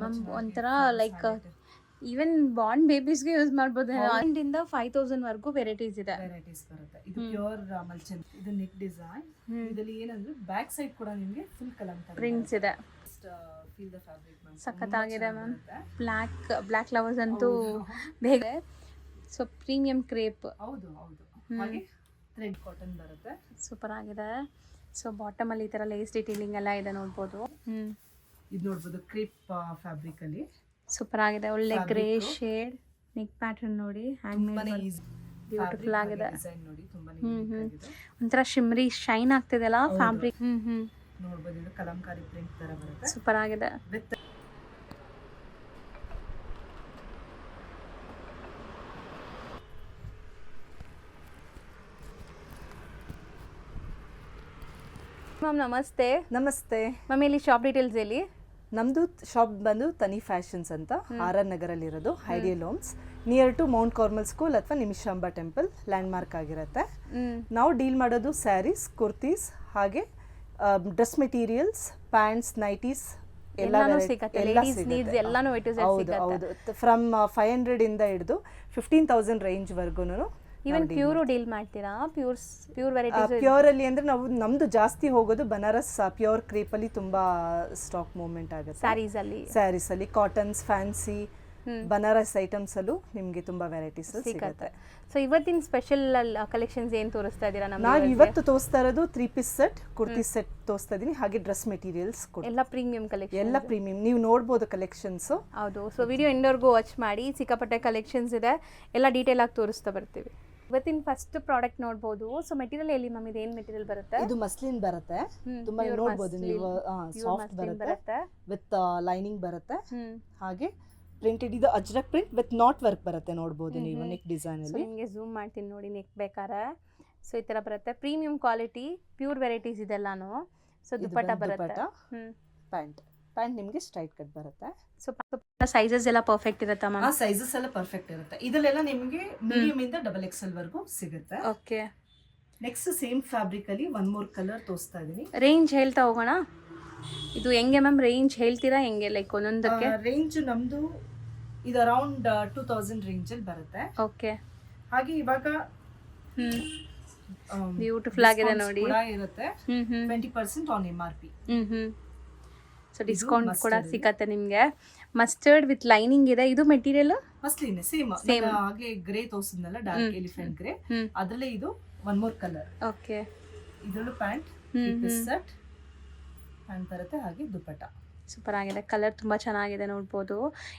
Ma'am ಒಂಥರ like even born ಬೇಬೀಸ್ಗೆ use ಮಾಡ್ಬೋದು. 5,000 ವರೆಗೂ ವೆರೈಟೀಸ್ ಇದೆ. ವೆರೈಟೀಸ್ ಬರುತ್ತೆ. ಇದು ಪ್ಯೂರ್ ಮಲ್ಚನ್. ಇದು ನೆಕ್ ಡಿಸೈನ್. ಇದರಲ್ಲಿ ಏನಂದ್ರೆ ಬ್ಯಾಕ್ ಸೈಡ್ ಕೂಡ ನಿಮಗೆ ಫುಲ್ ಕಲಂಕಾರಿ ಪ್ರಿಂಟ್ಸ್ ಇದೆ. Feel the fabric ma'am. ಸಖತ್ತಾಗಿದೆ ಮ್ಯಾಮ್. ಬ್ಲ್ಯಾಕ್ ಫ್ಲವರ್ಸ್ ಅಂತೂ ಬೇಗ. So premium crepe. ಹೌದು ಹೌದು. ಹಾಗೆ ಥ್ರೆಡ್ ಕಾಟನ್ ಬರುತ್ತೆ. ಸೂಪರ್ ಆಗಿದೆ. ಸೊ ಬಾಟಮ್ ಅಲ್ಲಿ ಈ ತರ ಲೇಸ್ ಡಿಟೇಲಿಂಗ್ ಎಲ್ಲ ಇದೆ ನೋಡ್ಬೋದು. ಇದು ನೋಡ್ಬೋದು ಕ್ರೇಪ್ ಫ್ಯಾಬ್ರಿಕ್ ಅಲ್ಲಿ. ಸೂಪರ್ ಆಗಿದೆ. ಒಳ್ಳೆ ಗ್ರೇ ಶೇಡ್. ನೆಕ್ ಪ್ಯಾಟರ್ನ್ ನೋಡಿ, ಹ್ಯಾಂಗ್ ಮೇಡ್ ಬ್ಯೂಟಿಫುಲ್ ಆಗಿದೆ. ಡಿಸೈನ್ ನೋಡಿ ತುಂಬಾನೇ ಒಂಥರ ಶಿಮ್ರಿ ಶೈನ್ ಆಗ್ತಿದೆಲ್ಲ ಫ್ಯಾಬ್ರಿಕ್. ನೋಡ್ಬೋದು. ಇದು ಕಲಂಕಾರಿ ಪ್ರಿಂಟ್ ತರ ಬರುತ್ತೆ. ಸೂಪರ್ ಆಗಿದೆ. ಮ್ಯಾಮ್ ನಮಸ್ತೆ. ನಮಸ್ತೆ ಮ್ಯಾಮ್ ಇಲ್ಲಿ ಶಾಪ್ ಡೀಟೇಲ್ಸ್ ಹೇಳಿ. ನಮ್ಮದು ಶಾಪ್ ಬಂದು ತನಿ ಫ್ಯಾಷನ್ಸ್ ಅಂತ ಆರ್ ನಗರಲ್ಲಿರೋದು, ideal homes, near to Mount Carmel school ಅಥವಾ ನಿಮಿಷಾಂಬ ಟೆಂಪಲ್ ಲ್ಯಾಂಡ್ ಮಾರ್ಕ್ ಆಗಿರುತ್ತೆ. ನಾವು ಡೀಲ್ ಮಾಡೋದು ಸ್ಯಾರೀಸ್, ಕುರ್ತೀಸ್, ಹಾಗೆ ಡ್ರೆಸ್ ಮೆಟೀರಿಯಲ್ಸ್, ಪ್ಯಾಂಟ್ಸ್, ನೈಟೀಸ್ ಎಲ್ಲಾನು ಸಿಗುತ್ತೆ. ಹೌದು ಹೌದು. ಫ್ರಮ್ 500 ಇಂದ ಹಿಡಿದು 15,000 ರೇಂಜ್ ವರ್ಗೂನು. ಈವನ್ ಪ್ಯೂರ್ ಡೀಲ್ ಮಾಡ್ತೀರಾ? Pure varieties. ಪ್ಯೂರ್ ಅಲ್ಲಿ ಅಂದ್ರೆ ನಾವು ನಮ್ದು ಜಾಸ್ತಿ ಹೋಗೋದು ಬನಾರಸ್ ಪ್ಯೂರ್ ಕ್ರೇಪ್ ಅಲ್ಲಿ ತುಂಬಾ ಸ್ಟಾಕ್ ಮೂವ್ಮೆಂಟ್ ಆಗುತ್ತೆ. ಸ್ಯಾರೀಸ್ ಅಲ್ಲಿ ಕಾಟನ್ಸ್, ಫ್ಯಾನ್ಸಿ, ಬನಾರಸ್ ಐಟಮ್ಸ್ ಅಲ್ಲೂ ನಿಮ್ಗೆ ತುಂಬಾ ವೆರೈಟೀಸ್ ಸಿಗುತ್ತೆ. ಸೊ ಇವತ್ತಿನ ಸ್ಪೆಷಲ್ ಕಲೆಕ್ಷನ್ಸ್ ಏನ್ ತೋರಿಸ್ತಾ ಇದೀರಾ? ನಾವು ಇವತ್ತು ತೋರಿಸ್ತಾ ಇರೋದು 3 ಪೀಸ್ ಸೆಟ್, ಕುರ್ತಿ ಸೆಟ್ ತೋರಿಸ್ತಾ ಇದೀನಿ. ಹಾಗೆ ಡ್ರೆಸ್ ಮೆಟೀರಿಯಲ್ಸ್ ಎಲ್ಲ ಪ್ರೀಮಿಯಂ ಕಲೆಕ್ಷನ್. ಎಲ್ಲ ಪ್ರೀಮಿಯಂ, ನೀವು ನೋಡ್ಬೋದು ಕಲೆಕ್ಷನ್ಸ್. ಹೌದು. ಸೊ ವಿಡಿಯೋ ಎಂಡವರೆಗೂ ವಾಚ್ ಮಾಡಿ. ಸಿಕ್ಕಾಪಟ್ಟೆ ಕಲೆಕ್ಷನ್ಸ್ ಇದೆ, ಎಲ್ಲ ಡೀಟೇಲ್ ಆಗಿ ತೋರಿಸ್ತಾ ಬರ್ತೀವಿ. ಇವತ್ತಿನ ಫಸ್ಟ್ ಪ್ರಾಡಕ್ಟ್ ನೋಡ್ಬೋದು. ಸೊ ಮೆಟೀರಿಯಲ್ ಎಲ್ಲಿ ಮ್ಯಾಮ್? ಇದು ಏನ್ ಮೆಟೀರಿಯಲ್ ಬರುತ್ತೆ? ಇದು ಮಸ್ಲಿನ್ ಬರುತ್ತೆ. ತುಂಬಾ ನೋಡ್ಬೋದು ನೀವು, ಸಾಫ್ಟ್ ಬರುತ್ತೆ, ವಿತ್ ಲೈನಿಂಗ್ ಬರುತ್ತೆ. ಹಾಗೆ ಪ್ರಿಂಟೆಡ್. ಇದು Ajrakh print with not work ಬರುತ್ತೆ, ನೋಡ್ಬೋದು ನೀವು ನೆಕ್ ಡಿಸೈನ್ ಅಲ್ಲಿ. ನಿಮಗೆ ಝೂಮ್ ಮಾಡ್ತೀನಿ ನೋಡಿ ನೆಕ್ ಬೇಕಾರೆ. ಸೊ ಈ ತರ ಬರುತ್ತೆ. ಪ್ರೀಮಿಯಂ ಕ್ವಾಲಿಟಿ, ಪ್ಯೂರ್ ವೆರೈಟೀಸ್ ಇದೆಲ್ಲಾನು. ಸೊ ದುಪಟ್ಟ ಬರುತ್ತೆ. ಪ್ಯಾಂಟ್ ನಿಮಗೆ ಸ್ಟ್ರೈಟ್ ಕಟ್ ಬರುತ್ತೆ. ಸೊ ಸೈಜಸ್ ಎಲ್ಲ ಪರ್ಫೆಕ್ಟ್ ಇರುತ್ತಾ ಮ್ಯಾಮ್? ಸೈಜಸ್ ಎಲ್ಲ ಪರ್ಫೆಕ್ಟ್ ಇರುತ್ತೆ. ಇದರಲ್ಲೆಲ್ಲ ನಿಮಗೆ ಮೀಡಿಯಂ ಇಂದ XXL ವರೆಗೂ ಸಿಗುತ್ತೆ. ಓಕೆ. ನೆಕ್ಸ್ಟ್ ಸೇಮ್ ಫ್ಯಾಬ್ರಿಕ್ ಅಲ್ಲಿ ಒನ್ ಮೋರ್ ಕಲರ್ ತೋರಿಸ್ತಾ ಇದೀನಿ. ರೇಂಜ್ ಹೇಳ್ತಾ ಹೋಗೋಣ. ಇದು ಹೆಂಗೆ ಮ್ಯಾಮ್ ರೇಂಜ್ ಹೇಳ್ತೀರಾ? ಹೆಂಗೆ ಲೈಕ್ ಒಂದೊಂದಕ್ಕೆ ರೇಂಜ್ ನಮ್ದು ಇದು ಅರೌಂಡ್ 2000 ರೇಂಜ್ ಅಲ್ಲಿ ಬರುತ್ತೆ. ಓಕೆ. ಹಾಗೆ ಇವಾಗ ಬ್ಯೂಟಿಫುಲ್ ಆಗಿದೆ ನೋಡಿ. ಇರುತ್ತೆ 20% ಆನ್ MRP. ಸೊ ಡಿಸ್ಕೌಂಟ್ ಕೂಡ ಸಿಗತ್ತೆ ನಿಮಗೆ. ಮಸ್ಟರ್ಡ್ ವಿತ್ ಲೈನಿಂಗ್ ಇದೆ. ಇದು ಮೆಟೀರಿಯಲ್ ಮಸ್ಲಿನ್ ಸೇಮ್ ಹಾಗೆ ಗ್ರೇ ತೋರಿಸಿದ್ನಲ್ಲ, ಡಾರ್ಕ್ ಎಲಿಫೆಂಟ್ ಗ್ರೇ, ಅದರಲ್ಲೇ ಇದು ಒನ್ ಮೋರ್ ಕಲರ್. ಓಕೆ. ಇದರಲ್ಲೂ ಪ್ಯಾಂಟ್ ಸೆಟ್ ಪ್ಯಾಂಟ್ ಬರುತ್ತೆ. ಹಾಗೆ ದುಪಟ್ಟ ಸೂಪರ್ ಆಗಿದೆ. ಕಲರ್ ತುಂಬಾ ಚೆನ್ನಾಗಿದೆ ನೋಡ್ಬೋದು.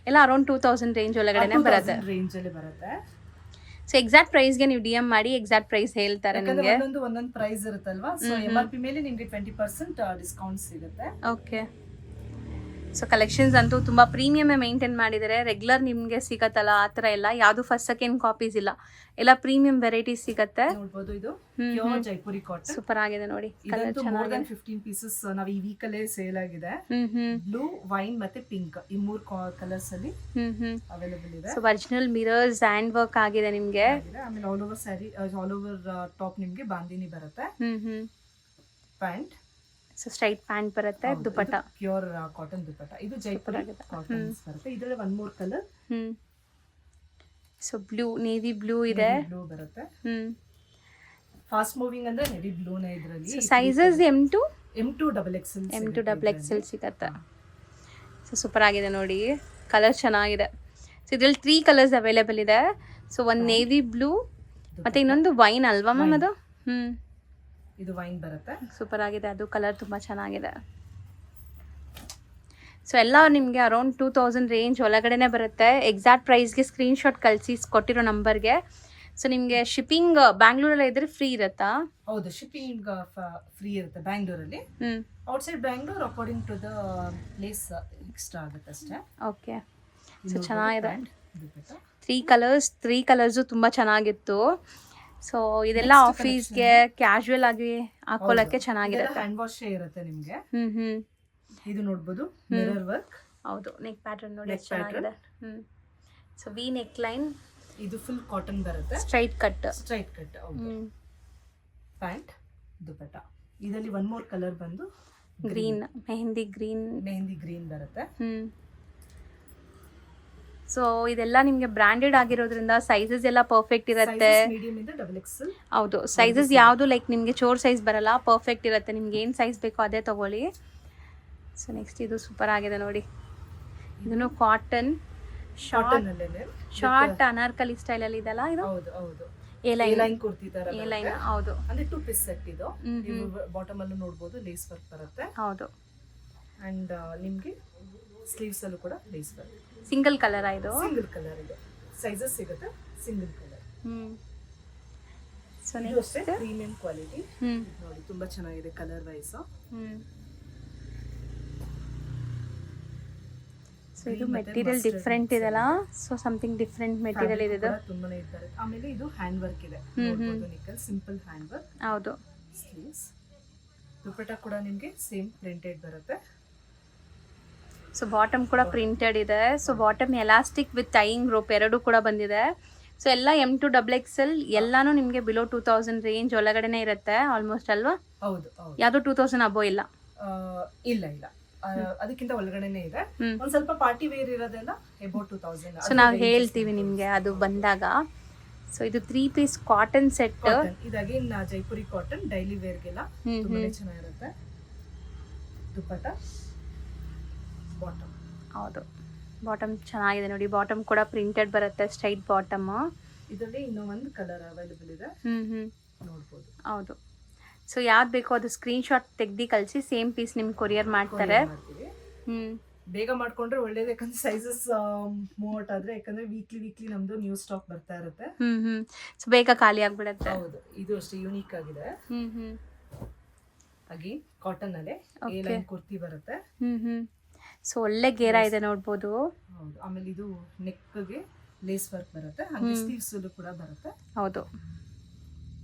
ಎಲ್ಲ ಅರೌಂಡ್ 2000 ರೇಂಜ್ ಒಳಗಡೆ ಬರುತ್ತೆ. ರೇಂಜ್ ಅಲ್ಲಿ ಬರುತ್ತೆ. ಸೊ ಎಕ್ಸಾಕ್ಟ್ ಪ್ರೈಸ್ ಗೆ ನೀವು DM ಮಾಡಿ ಎಕ್ಸಾಕ್ಟ್ ಪ್ರೈಸ್ ಹೇಳ್ತಾರೆ ನಿಮಗೆ. ಒಂದೊಂದು ಪ್ರೈಸ್ ಇರುತ್ತಲ್ವಾ. ಸೊ MRP ಮೇಲೆ ನಿಮಗೆ 20% ಡಿಸ್ಕೌಂಟ್ ಸಿಗುತ್ತೆ. ಓಕೆ. ಸೊ ಕಲೆಕ್ಷನ್ಸ್ ಅಂತೂ ತುಂಬ ಪ್ರೀಮಿಯಮೇ ಮೇಂಟೈನ್ ಮಾಡಿದ್ದಾರೆ. ರೆಗ್ಯುಲರ್ ನಿಮಗೆ ಸಿಗತ್ತಲ್ಲ ಆ ಥರ ಎಲ್ಲ ಯಾವುದು ಫಸ್ಟ್ ಸೆಕೆಂಡ್ ಕಾಪೀಸ್ ಇಲ್ಲ, ಎಲ್ಲ ಪ್ರೀಮಿಯಂ ವೆರೈಟೀಸ್ ಸಿಗತ್ತೆ. ನೋಡ್ಬೋದು. ಇದು ಪ್ಯೂರ್ ಜೈಪುರಿ ಕಾಟನ್. ಸೂಪರ್ ಆಗಿದೆ ನೋಡಿ. ಇದಂತೂ ಮೋರ್ ದನ್ 15 ಪೀಸಸ್ ನಾವು ಈ ವೀಕ್ ಅಲ್ಲೇ ಸೇಲ್ ಆಗಿದೆ. ಬ್ಲೂ, ವೈನ್ ಮತ್ತೆ ಪಿಂಕ್ ಈ 3 ಕಲರ್ಸ್ ಅಲ್ಲಿ ಅವೈಲೇಬಲ್ ಇದೆ. So original mirrors hand work ಆಗಿದೆ ನಿಮಗೆ. ಆಮೇಲೆ all over sari, all over top ನಿಮಗೆ ಬಾಂದಿನಿ ಬರುತ್ತೆ. ಪ್ಯಾಂಟ್ ಸೊ ಸ್ಟ್ರೈಟ್ ಪ್ಯಾಂಟ್ ಬರುತ್ತೆ. Dupatta pure cotton dupatta. ಇದು ಜೈಪುರಿ ಕಾಟನ್ ಬರುತ್ತೆ. ಇದರಲ್ಲಿ one more colour. So blue, navy blue ಇದೆ. ಬ್ಲೂ ಬರುತ್ತೆ. ಫಾಸ್ಟ್ ಮೂವಿಂಗ್ ಅಂದ್ರೆ ನೇವಿ ಬ್ಲೂನೇ ಇದರಲ್ಲಿ. ಸೊ ಸೈಜಸ್ M2 XXL ಸಿಗತ್ತೆ. ಸೊ ಸೂಪರ್ ಆಗಿದೆ ನೋಡಿ. ಕಲರ್ ಚೆನ್ನಾಗಿದೆ. ಸೊ ಇದರಲ್ಲಿ 3 ಕಲರ್ಸ್ ಅವೈಲೇಬಲ್ ಇದೆ. ಸೊ ಒಂದು ನೇವಿ ಬ್ಲೂ ಮತ್ತೆ ಇನ್ನೊಂದು ವೈನ್ ಅಲ್ವಾ ಮ್ಯಾಮ್ ಅದು? ಇದು ವೈನ್ ಬರುತ್ತೆ. ಸೂಪರ್ ಆಗಿದೆ. ಅದು ಕಲರ್ ತುಂಬ ಚೆನ್ನಾಗಿದೆ. ಸೊ ಎಲ್ಲ ನಿಮಗೆ ಅರೌಂಡ್ 2000 ರೇಂಜ್ ಒಳಗಡೆನೆ ಬರುತ್ತೆ. ಎಕ್ಸಾಕ್ಟ್ ಪ್ರೈಸ್ಗೆ ಸ್ಕ್ರೀನ್ಶಾಟ್ ಕಳಿಸಿ ಕೊಟ್ಟಿರೋ ನಂಬರ್ಗೆ. ಸೊ ನಿಮಗೆ ಶಿಪ್ಪಿಂಗ್ ಬ್ಯಾಂಗ್ಳೂರಲ್ಲಿ ಇದ್ರೆ ಫ್ರೀ ಇರುತ್ತಾ? ಹೌದು, ಶಿಪ್ಪಿಂಗ್ ಫ್ರೀ ಇರುತ್ತೆ ಬ್ಯಾಂಗ್ಳೂರಲ್ಲಿ. Outside Bangalore according to the place extra ಆಗುತ್ತೆ ಅಷ್ಟೇ. ಓಕೆ. ಸೊ ಚೆನ್ನಾಗಿದೆ. 3 ಕಲರ್ಸು ತುಂಬ ಚೆನ್ನಾಗಿತ್ತು. ಸೊ ಇದೆಲ್ಲ ಆಫೀಸ್ಗೆ ಕ್ಯಾಶುವಲ್ ಆಗಿ ಹಾಕೊಳ್ಳೋಕೆ ಚೆನ್ನಾಗಿರುತ್ತೆ. ಹ್ಯಾಂಡ್ ವಾಶ್ ಇರುತ್ತೆ ನಿಮಗೆ. ಇದು ನೋಡಬಹುದು ಮಿರರ್ ವರ್ಕ್. ಹೌದು. ನೆಕ್ ಪ್ಯಾಟರ್ನ್ ನೋಡಿ ಎಷ್ಟು ಚೆನ್ನಾಗಿದೆ. So we neck line. ಇದು ಫುಲ್ ಕಾಟನ್ ಬರುತ್ತೆ. Straight cut. ಹೌದು. ಪ್ಯಾಂಟ್, ದುಪಟ್ಟ. ಇದರಲ್ಲಿ ಒನ್ ಮೋರ್ ಕಲರ್ ಬಂದು ಗ್ರೀನ್, ಮೆಹಂದಿ ಗ್ರೀನ್ ಬರುತ್ತೆ. ಸೊ ಇದೆಲ್ಲ ನಿಮಗೆ ಬ್ರ್ಯಾಂಡೆಡ್ ಆಗಿರೋದ್ರಿಂದ ಸೈಜಸ್ ಎಲ್ಲ ಪರ್ಫೆಕ್ಟ್ ಇರುತ್ತೆ. ಮೀಡಿಯಂ ಇಂದ ಡಬಲ್ ಎಕ್ಸೆಲ್. ಹೌದು, ಸೈಜಸ್ ಯಾವುದು ಲೈಕ್ ನಿಮಗೆ ಚೋರ್ ಸೈಜ್ ಬರಲ್ಲ, ಪರ್ಫೆಕ್ಟ್ ಇರುತ್ತೆ. ನಿಮ್ಗೆ ಏನು ಸೈಜ್ ಬೇಕೋ ಅದೇ ತೊಗೊಳ್ಳಿ. ಸೊ ನೆಕ್ಸ್ಟ್ ಇದು ಸೂಪರ್ ಆಗಿದೆ ನೋಡಿ, ಇದನ್ನು ಕಾಟನ್ ಶಾರ್ಟ್ ಅನಾರ್ಕಲಿ ಸ್ಟೈಲಲ್ಲಿ ಇದೆಲ್ಲ ಇದು. ಹೌದು ಹೌದು, ಎ ಲೈನ್ ಕುರ್ತಿ ತರ ಎ ಲೈನ್. ಹೌದು, ಅಂದ್ರೆ 2 ಪೀಸ್ ಸೆಟ್ ಇದು. ನೀವು ಬಾಟಮ್ ಅಲ್ಲೂ ನೋಡಬಹುದು ಲೇಸ್ ವರ್ಕ್ ಬರುತ್ತೆ. ಹೌದು, ಅಂಡ್ ನಿಮ್ಗೆ ಸ್ಲೀವ್ಸ್ ಅಲ್ಲೂ ಕೂಡ ಲೇಸ್ ಬರುತ್ತೆ. ಸಿಂಗಲ್ ಕಲರ್ ಇದು. ಸಿಂಗಲ್ ಕಲರ್ ಇದೆ, ಸೈಜಸ್ ಸಿಗುತ್ತೆ ಸಿಂಗಲ್ ಕಲರ್. ಸೊ ಇದು ಅಷ್ಟೇ ನೆಕ್ಸ್ಟ್ ಪ್ರೀಮಿಯಂ ಕ್ವಾಲಿಟಿ ನೋಡಿ, ತುಂಬಾ ಚೆನ್ನಾಗಿದೆ ಕಲರ್ ವೈಸ್. ಸೊ ಇದು ಮೆಟೀರಿಯಲ್ ಡಿಫ್ರೆಂಟ್ ಇದೆಲ್ಲ. ಸೊ ಸಮಥಿಂಗ್ ಡಿಫ್ರೆಂಟ್ ಮೆಟೀರಿಯಲ್ ಇದೆ ಇದು. ತುಂಬಾನೇ ಇದ್ದಾರೆ. ಆಮೇಲೆ ಇದು ಹ್ಯಾಂಡ್ ವರ್ಕ್ ಇದೆ, ನೋಡಬಹುದು ನಿಕಲ್ ಸಿಂಪಲ್ ಹ್ಯಾಂಡ್ ವರ್ಕ್. ಹೌದು, ಸ್ಲೀವ್ಸ್ ದುಪಟ್ಟ ಕೂಡ ನಿಮಗೆ ಸೇಮ್ ಪ್ರಿಂಟೆಡ್ ಬರುತ್ತೆ. ಸೊ ಬಾಟಮ್ ಕೂಡ ಪ್ರಿಂಟೆಡ್ ಇದೆ. So bottom elastic with tying rope ಎರಡು ಕೂಡ ಬಂದಿದೆ. ಸೊ ಎಲ್ಲ M2 XXL ಎಲ್ಲಾನು ನಿಮಗೆ ಬಿಲೋ 2000 ರೇಂಜ್ ಒಳಗಡೆನೆ ಇರುತ್ತೆ ಆಲ್ಮೋಸ್ಟ್ ಅಲ್ವಾ? ಹೌದು ಹೌದು, ಯಾವುದು 2000 ಅಬೋ ಇಲ್ಲ. ಇಲ್ಲ ಇಲ್ಲ, ಅದಕ್ಕಿಂತ ಒಳಗಡೆನೆ ಇದೆ. ಒಂದ್ ಸ್ವಲ್ಪ ಪಾರ್ಟಿ ವೇರ್ ಇರೋದೆಲ್ಲ ಅಬೌಟ್ 2000. ಸೊ ನಾವು ಹೇಳ್ತೀವಿ ನಿಮಗೆ ಅದು ಬಂದಾಗ. ಸೊ ಇದು 3 ಪೀಸ್ ಕಾಟನ್ ಸೆಟ್. ಇದು ಅಗೇನ್ ಜೈಪುರಿ ಕಾಟನ್, ಡೈಲಿ ವೇರ್ಗೆಲ್ಲ ತುಂಬಾನೇ ಚೆನ್ನಾಗಿರುತ್ತೆ. ದುಪಟ್ಟ ಬಾಟಮ್. ಹೌದು, ಬಾಟಮ್ ಚೆನ್ನಾಗಿದೆ ನೋಡಿ. ಬಾಟಮ್ ಕೂಡ ಪ್ರಿಂಟೆಡ್ ಬರುತ್ತೆ, ಸ್ಟ್ರೈಟ್ ಬಾಟಮ್. ಇದರಲ್ಲಿ ಇನ್ನೂ ಒಂದು ಕಲರ್ ಅವೈಲೇಬಲ್ ಇದೆ, ನೋಡ್ಬೋದು. ಹೌದು, ಸೊ ಯಾವ್ದು ಬೇಕೋ ಅದು ಸ್ಕ್ರೀನ್ ಶಾಟ್ ತೆಗ್ದು ಕಳಿಸಿ, ಸೇಮ್ ಪೀಸ್ ನಿಮ್ಗೆ ಕೊರಿಯರ್ ಮಾಡ್ತಾರೆ. ಬೇಗ ಮಾಡ್ಕೊಂಡ್ರೆ ಒಳ್ಳೇದು, ಯಾಕಂದ್ರೆ ಸೈಜಸ್ ಮೂವ್ ಔಟ್ ಆದ್ರೆ, ಯಾಕಂದ್ರೆ ವೀಕ್ಲಿ ನಮ್ದು ನ್ಯೂ ಸ್ಟಾಕ್ ಬರ್ತಾ ಇರುತ್ತೆ. ಸೊ ಬೇಗ ಖಾಲಿ ಆಗ್ಬಿಡುತ್ತೆ. ಹೌದು, ಇದು ಅಷ್ಟೇ ಯೂನಿಕ್ ಆಗಿದೆ. ಅಗೇನ್ ಕಾಟನ್ ಅಲ್ಲೇ ಎ ಲೈನ್ ಕುರ್ತಿ ಬರುತ್ತೆ. ಸೊ ಒಳ್ಳೆ ಗೇರ ಇದೆ ನೋಡ್ಬೋದು. ಹೌದು, ಆಮೇಲೆ ಇದು ನೆಕ್ಗೆ ಲೇಸ್ ವರ್ಕ್ ಬರುತ್ತೆ, ಹಾಗೆ ಸ್ಲೀವ್ಸ್ ಕೂಡ ಬರುತ್ತೆ. ಹೌದು,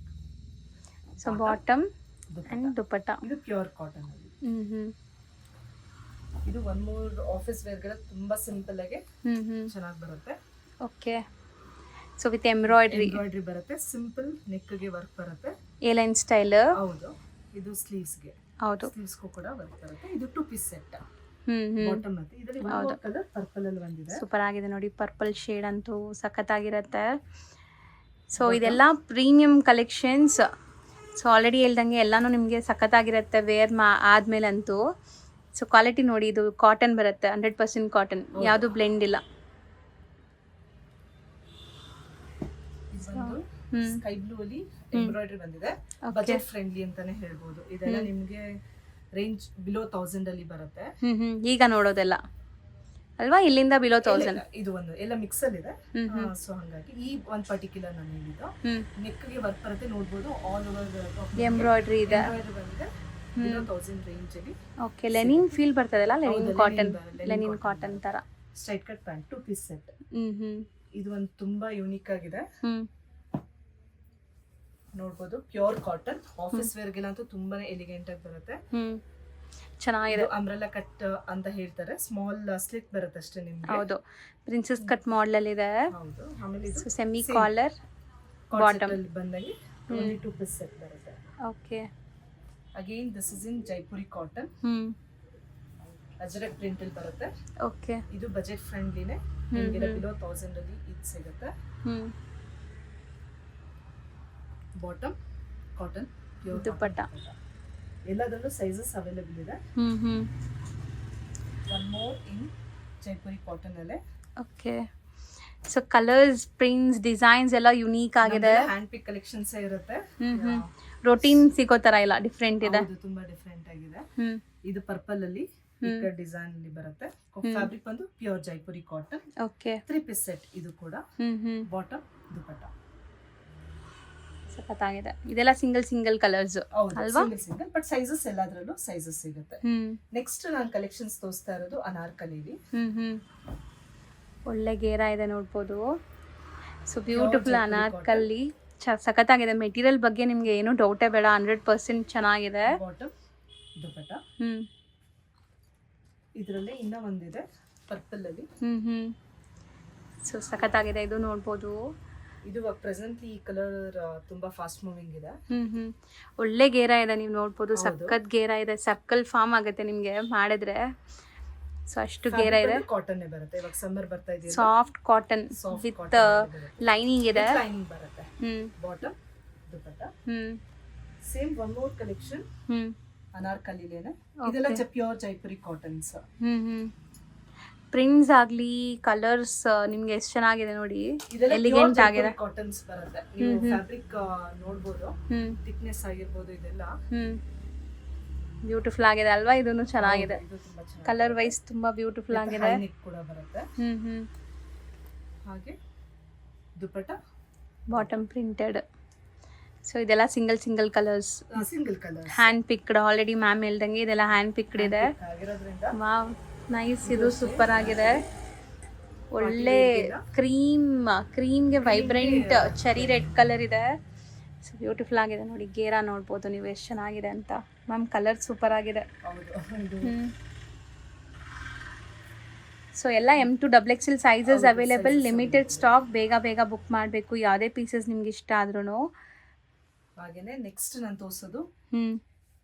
ಸೊ ಬಾಟಮ್ ಅಂಡ್ ದುಪಟ್ಟ. ಇದು ಪ್ಯೂರ್ ಕಾಟನ್ ಅಲ್ಲಿ. ಇದು ಒನ್ ಮೋರ್ ಆಫೀಸ್ ವೇರ್ ಗಳ ತುಂಬಾ ಸಿಂಪಲ್ ಆಗಿ ಚೆನ್ನಾಗಿ ಬರುತ್ತೆ. ಓಕೆ, ಸೊ ವಿತ್ ಎಂಬ್ರಾಯ್ಡ್ರಿ ಬರುತ್ತೆ, ಸಿಂಪಲ್ ನೆಕ್ಗೆ ವರ್ಕ್ ಬರುತ್ತೆ, ಎ ಲೈನ್ ಸ್ಟೈಲ್. ಹೌದು, ಇದು ಸ್ಲೀವ್ಸ್ ಗೆ. ಹೌದು, ಸ್ಲೀವ್ಸ್ ಕೂಡ ವರ್ಕ್ ಬರುತ್ತೆ. ಇದು 2 ಪೀಸ್ ಸೆಟ್ ಬಾಟಮ್ ಮತ್ತೆ. ಇದರಲ್ಲಿ ಒಂದು ಕಲರ್ ಪರ್ಪಲ್ ಅಲ್ಲಿ ಬಂದಿದೆ, ಸೂಪರ್ ಆಗಿದೆ ನೋಡಿ. ಪರ್ಪಲ್ ಶೇಡ್ ಅಂತೂ ಸಖತ್ತಾಗಿರುತ್ತೆ. ಸೊ ಇದೆಲ್ಲ ಪ್ರೀಮಿಯಂ ಕಲೆಕ್ಷನ್ಸ್. ಸೊ ಆಲ್ರೆಡಿ ಹೇಳ್ದಂಗೆ ಎಲ್ಲಾನು ನಿಮಗೆ ಸಖತ್ತಾಗಿರುತ್ತೆ ವೇರ್ ಆದ್ಮೇಲೆ ಅಂತೂ. ಸೊ ಕ್ವಾಲಿಟಿ ನೋಡಿ, ಇದು ಕಾಟನ್ ಬರುತ್ತೆ, 100% ಕಾಟನ್, ಯಾವುದು ಬ್ಲೆಂಡ್ ಇಲ್ಲ. ಸ್ಕೈ ಬ್ಲೂ ಅಲ್ಲಿ ಎಂಬ್ರಾಯ್ಡರಿ ಬಂದಿದೆ, ಬಜೆಟ್ ಫ್ರೆಂಡ್ಲಿ ಅಂತಾನೆ ಹೇಳ್ಬೋದು. ಇದೆಲ್ಲ ನಿಮ್ಗೆ ರೇಂಜ್ ಬಿಲೋ 1000 ಅಲ್ಲಿ ಬರುತ್ತೆ. ಈಗ ನೋಡೋದೆಲ್ಲ ಅಲ್ವಾ, ಇಲ್ಲಿಂದ ಬಿಲೋ 1000. ಇದು ಒಂದು ಎಲ್ಲ ಮಿಕ್ಸ್ ಅಲ್ಲಿ ಇದೆ. ಸೊ ಹಾಗಾಗಿ ಈ ಒಂದು ಪರ್ಟಿಕ್ಯುಲರ್ ನಾನು ಹೇಳಿದ್ದು ನೆಕ್ಗೆ ವರ್ಕ್ ಬರುತ್ತೆ, ನೋಡ್ಬೋದು. ಆಲ್ ಓವರ್ ಎಂಬ್ರಾಯ್ಡ್ರಿ ಇದೆ, ಬಂದಿದೆ ಬಿಲೋ 1000 ರೇಂಜ್ ಅಲ್ಲಿ. ಓಕೆ, ಲೆನಿನ್ ಫೀಲ್ ಬರ್ತದಲ್ಲ, ಲೆನಿನ್ ಕಾಟನ್ ತರ. Straight cut pant 2 piece set. ಇದು ಒಂದು ತುಂಬಾ ಯೂನಿಕ್ ಆಗಿದೆ, ನೋಡ್ಬೋದು. ಪ್ಯೂರ್ ಕಾಟನ್, ಆಫೀಸ್ ವೇರ್ಗೆಲ್ಲಂತೂ ತುಂಬಾನೇ ಎಲಿಗೆಂಟ್ ಆಗಿ ಬರುತ್ತೆ. ಚೆನ್ನಾಗಿದೆ. ಅಂಬ್ರೆಲಾ ಕಟ್ ಅಂತ ಹೇಳ್ತಾರೆ, ಸ್ಮಾಲ್ ಸ್ಲಿಟ್ ಬರುತ್ತೆ ಅಷ್ಟೇ ನಿಮ್ಗೆ. ಹೌದು, ಪ್ರಿನ್ಸೆಸ್ ಕಟ್ ಮಾಡೆಲ್ ಅಲ್ಲಿ ಇದೆ. ಹೌದು, ಆಮೇಲೆ ಇದು ಸೆಮಿ ಕಾಲರ್ ಬಾಟಮ್ ಅಲ್ಲಿ ಬಂದಾಗಿ 2 ಪೀಸ್ ಸೆಟ್ ಬರುತ್ತೆ. Okay, again this is in Jaipuri cotton, Ajrakh print ಅಲ್ಲಿ ಬರುತ್ತೆ. ಓಕೆ, ಇದು ಬಜೆಟ್ ಫ್ರೆಂಡ್ಲಿನೇ, ನಿಮಗೆ ಬಿಲೋ 1000 ಅಲ್ಲಿ ಇದು ಸಿಗುತ್ತೆ. ಬಾಟಮ್ ಕಾಟನ್, ಪ್ಯೂರ್ ದುಪಟ್ಟ, ಎಲ್ಲದರಲ್ಲೂ ಸೈಜಸ್ ಅವೈಲೇಬಲ್ ಇದೆ. One more in Jaipuri cotton ಅಲ್ಲೇ. Okay, so colours, prints, designs ಎಲ್ಲ ಯುನೀಕ್ ಆಗಿದೆ. ಹ್ಯಾಂಡ್ ಪಿಕ್ ಕಲೆಕ್ಷನ್ಸ್ ಇರುತ್ತೆ, ರೋಟೀನ್ ಸಿಗೋ ತರ ಇಲ್ಲ, ಡಿಫ್ರೆಂಟ್ ಇದೆ. ತುಂಬಾ ಡಿಫ್ರೆಂಟ್ ಆಗಿದೆ. ಇದು ಪರ್ಪಲ್ ಅಲ್ಲಿ ಡಿಸೈನ್ ಅಲ್ಲಿ ಬರುತ್ತೆ. ಫ್ಯಾಬ್ರಿಕ್ ಬಂದು pure Jaipuri cotton. Okay, 3 piece set ಇದು ಕೂಡ. ಬಾಟಮ್ ದುಪಟ್ಟ ಸಖತ್ತಾಗಿದೆ. ಇದೆಲ್ಲ ಸಿಂಗಲ್ ಕಲರ್ಸ್ ಅಲ್ವಾ? ಸಿಂಗಲ್, ಬಟ್ ಸೈಜಸ್ ಎಲ್ಲದರಲ್ಲೂ ಸೈಜಸ್ ಸಿಗುತ್ತೆ. ನೆಕ್ಸ್ಟ್ ನಾನು ಕಲೆಕ್ಷನ್ಸ್ ತೋರಿಸ್ತಾ ಇರೋದು ಅನಾರ್ಕಲಿಲಿ. ಒಳ್ಳೆ ಗೇರ ಇದೆ ನೋಡ್ಬೋದು. ಸೊ ಬ್ಯೂಟಿಫುಲ್ ಅನಾರ್ಕಲಿ, ಸಖತ್ತಾಗಿದೆ. ಮೆಟೀರಿಯಲ್ ಬಗ್ಗೆ ನಿಮ್ಗೆ ಏನು ಡೌಟೇ ಬೇಡ, 100% ಚೆನ್ನಾಗಿದೆ. ಬಾಟಮ್ ದುಪಟ್ಟ. ಇದರಲ್ಲಿ ಇನ್ನೂ ಒಂದಿದೆ ಪರ್ಪಲ್ ಅಲ್ಲಿ. ಸೊ ಸಖತ್ತಾಗಿದೆ, ಇದು ನೋಡ್ಬೋದು. ಇದು ಪ್ರೆಸೆಂಟ್ಲಿ ಈ ಕಲರ್ ತುಂಬಾ ಫಾಸ್ಟ್ ಮೂವಿಂಗ್ ಇದೆ. ಒಳ್ಳೆ ಗೇರ ಇದೆ, ನೀವು ನೋಡ್ಬೋದು. ಸಖತ್ ಗೇರ ಇದೆ, ಸರ್ಕಲ್ ಫಾರ್ಮ್ ಆಗುತ್ತೆ ನಿಮ್ಗೆ ಮಾಡಿದ್ರೆ. ಸೊ ಅಷ್ಟು ಗೇರ ಇದೆ. ಕಾಟನ್ ಬರುತ್ತೆ, ಇವಾಗ ಸಮ್ಮರ್ ಬರ್ತಾ ಇದೆಯಲ್ಲ, soft cotton Soft with cotton ಬರುತ್ತೆ. ಲೈನಿಂಗ್ ಇದೆ. ಲೈನಿಂಗ್ ಬರುತ್ತೆ. ಬಾಟಮ್ ದುಪಟ್ಟ. ಹ್ಮ್ ಸೇಮ್ ಒನ್ ಮೋರ್ ಕಲೆಕ್ಷನ್ ಹ್ಮ್ ಅನಾರ್ಕಲಿಲೇನೆ. ಇದೆಲ್ಲ ಪ್ಯೂರ್ ಜೈಪುರಿ ಕಾಟನ್ಸ್. ಪ್ರಿಂಟ್ಸ್ ಆಗ್ಲಿ ಕಲರ್ಸ್ ನಿಮ್ಗೆ ಎಷ್ಟು ಚೆನ್ನಾಗಿದೆ ನೋಡಿ, ಇದೆಲ್ಲ ಎಲಿಗೆಂಟ್ ಆಗಿದೆ. ಕಾಟನ್ಸ್ ಬರುತ್ತೆ. ನೀವು ಫ್ಯಾಬ್ರಿಕ್ ನೋಡಬಹುದು, ಥಿಕ್ನೆಸ್ ಆಗಿರಬಹುದು, ಇದೆಲ್ಲ ಬ್ಯೂಟಿಫುಲ್ ಆಗಿದೆ ಅಲ್ವಾ? ಇದನ್ನು ಚೆನ್ನಾಗಿದೆ, ಇದು ತುಂಬಾ ಚೆನ್ನಾಗಿದೆ. ಕಲರ್ ವೈಸ್ ತುಂಬಾ ಬ್ಯೂಟಿಫುಲ್ ಆಗಿದೆ. ಹೈ ನೆಕ್ ಕೂಡ ಬರುತ್ತೆ. ಹಾಗೆ ದುಪಟ್ಟ ಬಾಟಮ್ ಪ್ರಿಂಟೆಡ್. ಸೊ ಇದೆಲ್ಲ single colours, single colour hand picked. Already ma'am ಹೇಳ್ದಂಗೆ ಇದೆಲ್ಲ ಹ್ಯಾಂಡ್ ಪಿಕ್ಡ್ ಇದೆ. ಆಗಿರೋದ್ರಿಂದ ವಾವ್ ನೈಸ್, ಇದು ಸೂಪರ್ ಆಗಿದೆ. ಒಳ್ಳೆ ಕ್ರೀಮ್ಗೆ ವೈಬ್ರೆಂಟ್ ಚೆರಿ ರೆಡ್ ಕಲರ್ ಇದೆ. ಸೊ ಬ್ಯೂಟಿಫುಲ್ ಆಗಿದೆ ನೋಡಿ, ಗೇರಾ ನೋಡ್ಬೋದು ನೀವು ಎಷ್ಟು ಚೆನ್ನಾಗಿದೆ ಅಂತ. ಮ್ಯಾಮ್ ಕಲರ್ ಸೂಪರ್ ಆಗಿದೆ. ಹೌದು. ಸೊ ಎಲ್ಲ M2XXL sizes available, limited stock. ಬೇಗ ಬುಕ್ ಮಾಡಬೇಕು ಯಾವುದೇ ಪೀಸಸ್ ನಿಮ್ಗೆ ಇಷ್ಟ ಆದ್ರೂ. ಹಾಗೇನೆ ನೆಕ್ಸ್ಟ್ ನಾನು ತೋರಿಸೋದು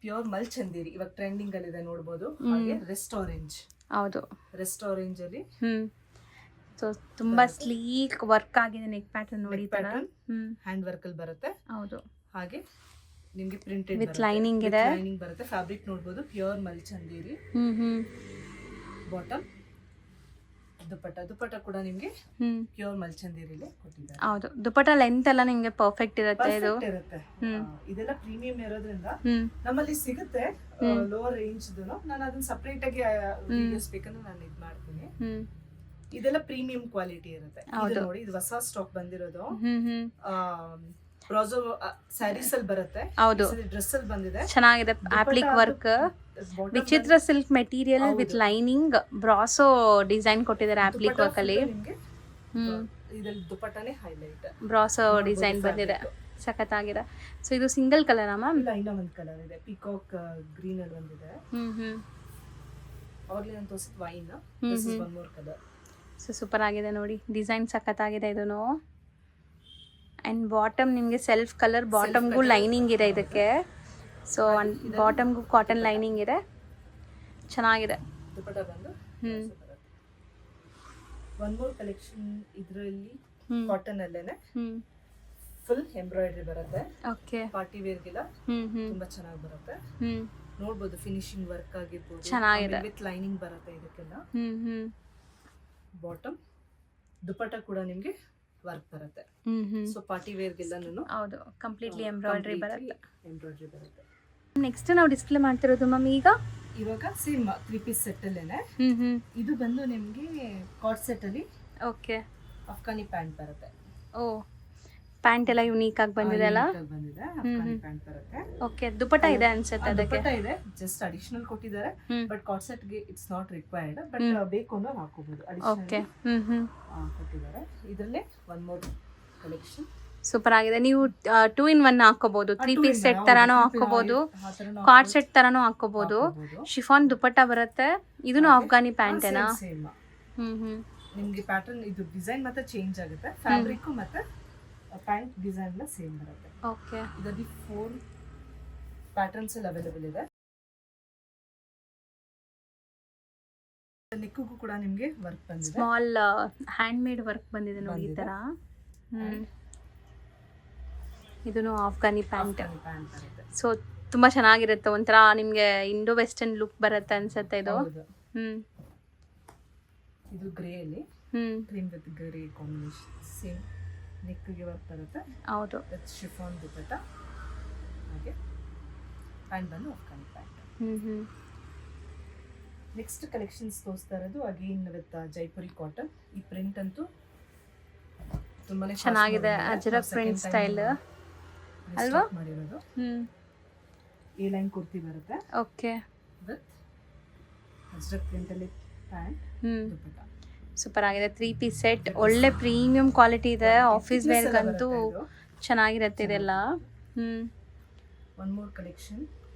ಪ್ಯೂರ್ ಮಲ್ ಚಂದೇರಿ, ಇವಾಗ ಟ್ರೆಂಡಿಂಗ್ ಅಲ್ಲಿ ಇದೆ ನೋಡಬಹುದು. ಹಾಗೆ ರೆಸ್ಟ್ ಆರೆಂಜ್. ಹೌದು, ರೆಸ್ಟ್ ಆರೆಂಜ್ ಅಲ್ಲಿ ಸೊ ತುಂಬಾ ಸ್ಲೀಕ್ ವರ್ಕ್ ಆಗಿದೆ. ನೆಕ್ ಪ್ಯಾಟರ್ನ್ ನೋಡಿ, ಹ್ಯಾಂಡ್ ವರ್ಕ್ ಅಲ್ಲಿ ಬರುತ್ತೆ. ಹೌದು, ಹಾಗೆ ನಿಮ್ಗೆ ಪ್ರಿಂಟೆಡ್ ವಿತ್ ಲೈನಿಂಗ್ ಇದೆ. ಲೈನಿಂಗ್ ಬರುತ್ತೆ. ಫ್ಯಾಬ್ರಿಕ್ ನೋಡಬಹುದು, ಪ್ಯೂರ್ ಮಲ್ ಚಂದೇರಿ. ಬಾಟಮ್ ದುಪಟ್ಟ ಕೂಡ ನಿಮ್ಗೆ ಪ್ಯೂರ್ ಮಲ್ ಚಂದೇರಿಲಿ ಕೊಟ್ಟಿದ್ದಾರೆ. ಹೌದು, ದುಪಟ್ಟ ಲೆಂತ್ ಎಲ್ಲ ನಿಮ್ಗೆ ಪರ್ಫೆಕ್ಟ್ ಇರುತ್ತೆ. ಇದು ಇರುತ್ತೆ. ಇದೆಲ್ಲ ಪ್ರೀಮಿಯಂ ಇರೋದ್ರಿಂದ ನಮ್ಮಲ್ಲಿ ಸಿಗುತ್ತೆ ಲೋವರ್ ರೇಂಜ್. ನಾನು ಅದನ್ನ ಸಪರೇಟ್ ಆಗಿ ವಿಡಿಯೋಸ್ ಬೇಕಂದ್ರೆ ನಾನು ಇದ್ ಮಾಡ್ತೀನಿ. ಇದೆಲ್ಲ ಪ್ರೀಮಿಯಂ ಕ್ವಾಲಿಟಿ ಇರುತ್ತೆ. ಇದು ನೋಡಿ, ಇದು ಹೊಸ ಸ್ಟಾಕ್ ಬಂದಿರೋದು. ಬ್ರಾಜೋ ಸ್ಯಾರೀಸ್ ಅಲ್ಲಿ ಬರುತ್ತೆ. ಹೌದು, ಡ್ರೆಸ್ ಅಲ್ಲಿ ಬಂದಿದೆ. ಚೆನ್ನಾಗಿದೆ. ಅಪ್ಲಿಕ್ ವರ್ಕ್, ವಿಚಿತ್ರ silk material with lining, brasso design ಕೊಟ್ಟಿದ್ದಾರೆ ಅಪ್ಲಿಕ್ ವರ್ಕ್ ಅಲ್ಲಿ. ಇದ್ರಲ್ಲಿ ದುಪಟ್ಟನೇ ಹೈಲೈಟ್, ಬ್ರಾಸೋ ಡಿಸೈನ್ ಬಂದಿದೆ, ಸಖತ್ತಾಗಿದೆ. ಸೊ ಇದು ಸಿಂಗಲ್ ಕಲರ್ ಮ್ಯಾಮ್? ಇಲ್ಲ, ಇನ್ನೂ ಒಂದು ಕಲರ್ ಇದೆ, ಪಿಕಾಕ್ ಗ್ರೀನ್ ಅಲ್ಲಿ ಬಂದಿದೆ. ಅವಾಗಲೇ ನಾನು ತೋರಿಸಿದ wine. This is one more colour. So super ಆಗಿದೆ ನೋಡಿ, ಡಿಸೈನ್ ಸಖತ್ತಾಗಿದೆ ಇದನ್ನು. ಆ್ಯಂಡ್ ಬಾಟಮ್ ನಿಮಗೆ ಸೆಲ್ಫ್ ಕಲರ್, ಬಾಟಮ್ಗೂ ಲೈನಿಂಗ್ ಇದೆ ಇದಕ್ಕೆ. ಸೊ ಬಾಟಮ್ಗೂ ಕಾಟನ್ ಲೈನಿಂಗ್ ಇದೆ, ಚೆನ್ನಾಗಿದೆ. ದುಪಟ್ಟ ಬಂದು ಒನ್ ಮೋರ್ ಕಲೆಕ್ಷನ್. ಇದರಲ್ಲಿ ಕಾಟನ್ ಅಲ್ಲೇನೆ ಫುಲ್ ಎಂಬ್ರಾಯ್ಡ್ರಿ ಬರುತ್ತೆ. ಓಕೆ, ಪಾರ್ಟಿ ವೇರ್ಗೆಲ್ಲ ತುಂಬಾ ಚೆನ್ನಾಗಿ ಬರುತ್ತೆ. ನೋಡ್ಬೋದು ಫಿನಿಶಿಂಗ್ ವರ್ಕ್ ಆಗಿರ್ಬೋದು, ಚೆನ್ನಾಗಿದೆ. ವಿತ್ ಲೈನಿಂಗ್ ಬರುತ್ತೆ ಇದಕ್ಕೆಲ್ಲ. ಬಾಟಮ್ ದುಪಟ್ಟ ಕೂಡ ನಿಮ್ಗೆ ವರ್ಕ್ ಬರುತ್ತೆ. ಸೊ ಪಾರ್ಟಿ ವೇರ್ಗೆಲ್ಲ ಹೌದು, ಕಂಪ್ಲೀಟ್ಲಿ ಎಂಬ್ರಾಯ್ಡ್ರಿ ಬರುತ್ತೆ. ಬರುತ್ತೆ. ನೆಕ್ಸ್ಟ್ ನಾವು ಡಿಸ್ಪ್ಲೇ ಮಾಡ್ತಿರೋದು ಮ್ಯಾಮ್ ಇವಾಗ ಸೇಮ್ 3 ಪೀಸ್ ಸೆಟ್ ಅಲ್ಲೇನೆ. ಇದು ಬಂದು ನಿಮ್ಗೆ ಕಾರ್ಡ್ ಸೆಟ್ ಅಲ್ಲಿ ಓಕೆ ಅಫ್ಘಾನಿ ಪ್ಯಾಂಟ್ ಬರುತ್ತೆ. ಓ, ಪ್ಯಾಂಟ್ ಎಲ್ಲ ಯುನೀಕ್ ಆಗಿ ಬಂದಿದೆ ಅಲ್ಲ? ಬಂದಿದೆ, ಅಫ್ಘಾನಿ ಪ್ಯಾಂಟ್ ಬರುತ್ತೆ. ಓಕೆ, ದುಪಟ್ಟ ಇದೆ ಅನ್ಸುತ್ತೆ ಅದಕ್ಕೆ. ದುಪಟ್ಟ ಇದೆ, ಜಸ್ಟ್ ಅಡಿಷನಲ್ ಕೊಟ್ಟಿದ್ದಾರೆ. ಬಟ್ ಕಾರ್ಡ್ ಸೆಟ್ ಗೆ ಇಟ್ಸ್ ನಾಟ್ ರಿಕ್ವೈರ್ಡ್, ಬಟ್ ಬೇಕು ಅನ್ನೋ ಹಾಕೋಬಹುದು. ಓಕೆ, ಕೊಟ್ಟಿದ್ದಾರೆ. ಇದರಲ್ಲೇ ಒನ್ ಮೋರ್ ಕಲೆಕ್ಷನ್. ಸೂಪರ್ ಆಗಿದೆ. ನೀವು 2 in 1 ಹಾಕೋಬಹುದು, 3 ಪೀಸ್ ಸೆಟ್ ತರಾನು ಹಾಕೋಬಹುದು, ಕಾರ್ಡ್ ಸೆಟ್ ತರಾನು ಹಾಕೋಬಹುದು. ಶಿಫಾನ್ ದುಪಟ್ಟ ಬರುತ್ತೆ. ಇದನ್ನು ಅಫ್ಘಾನಿ ಪ್ಯಾಂಟ್ ಏನಾ? ಸೇಮ್. ನಿಮ್ಗೆ ಪ್ಯಾಟರ್ನ್ ಇದು ಡಿಸೈನ್ ಮತ್ತೆ ಚೇಂಜ್ ಆಗುತ್ತೆ. ಫ್ಯಾಬ್ರಿಕ್ ಮತ್ತೆ ಪ್ಯಾಂಟ್ ಡಿಸೈನ್ ಎಲ್ಲ ಸೇಮ್ ಬರುತ್ತೆ. ಓಕೆ, ಇದರಲ್ಲಿ 4 ಪ್ಯಾಟರ್ನ್ಸ್ ಅಲ್ಲಿ ಅವೈಲೇಬಲ್ ಇದೆ. ನೆಕ್ಗೂ ಕೂಡ ನಿಮ್ಗೆ ವರ್ಕ್ ಬಂದಿದೆ, ಸ್ಮಾಲ್ ಹ್ಯಾಂಡ್ ಮೇಡ್ ವರ್ಕ್ ಬಂದಿದೆ ನೋಡಿ ಈ ತರ. ಇದನ್ನು ಅಫ್ಘಾನಿ ಪ್ಯಾಂಟ್. ಸೊ ತುಂಬಾ ಚೆನ್ನಾಗಿರುತ್ತೆ, ಒಂಥರ ನಿಮ್ಗೆ ಇಂಡೋ ವೆಸ್ಟರ್ನ್ ಲುಕ್ ಬರುತ್ತೆ ಅನ್ಸುತ್ತೆ ಇದು. ಇದು ಗ್ರೇ ಅಲ್ಲಿ cream with grey combination. Same ನೆಕ್ಗೆ ವರ್ಕ್ ಬರುತ್ತೆ. ಹೌದು, ಶಿಫಾನ್ ದುಪಟ್ಟ. ಹಾಗೆ ಪ್ಯಾಂಟ್ ಬಂದು ಅಫ್ಘಾನಿ ಪ್ಯಾಂಟ್. ನೆಕ್ಸ್ಟ್ ಕಲೆಕ್ಷನ್ಸ್ ತೋರಿಸ್ತಾ ಇರೋದು ಅಗೇನ್ ವಿತ್ ಜೈಪುರಿ ಕಾಟನ್. ಈ ಪ್ರಿಂಟ್ ಅಂತೂ ತುಂಬಾನೇ ಚೆನ್ನಾಗಿದೆ, ಅಜ್ರಕ್ ಪ್ರಿಂಟ್ ಸ್ಟೈಲ್ ಅಲ್ವಾ? ಮಾಡಿರೋದು ಎ ಲೈನ್ ಕುರ್ತಿ ಬರುತ್ತೆ. ಓಕೆ, ವಿತ್ ಅಜ್ರಕ್ ಪ್ರಿಂಟ್ ಅಲ್ಲಿ ಪ್ಯಾಂಟ್, ದುಪಟ್ಟ. ಸೂಪರ್ ಆಗಿದೆ. 3 ಪೀಸ್ ಸೆಟ್, ಒಳ್ಳೆ ಪ್ರೀಮಿಯಂ ಕ್ವಾಲಿಟಿ ಇದೆ. ಆಫೀಸ್ ವೇರ್ಗಂತೂ ಚೆನ್ನಾಗಿರುತ್ತೆ ಇದೆಲ್ಲ. ಒನ್ ಮೋರ್ ಕಲೆಕ್ಷನ್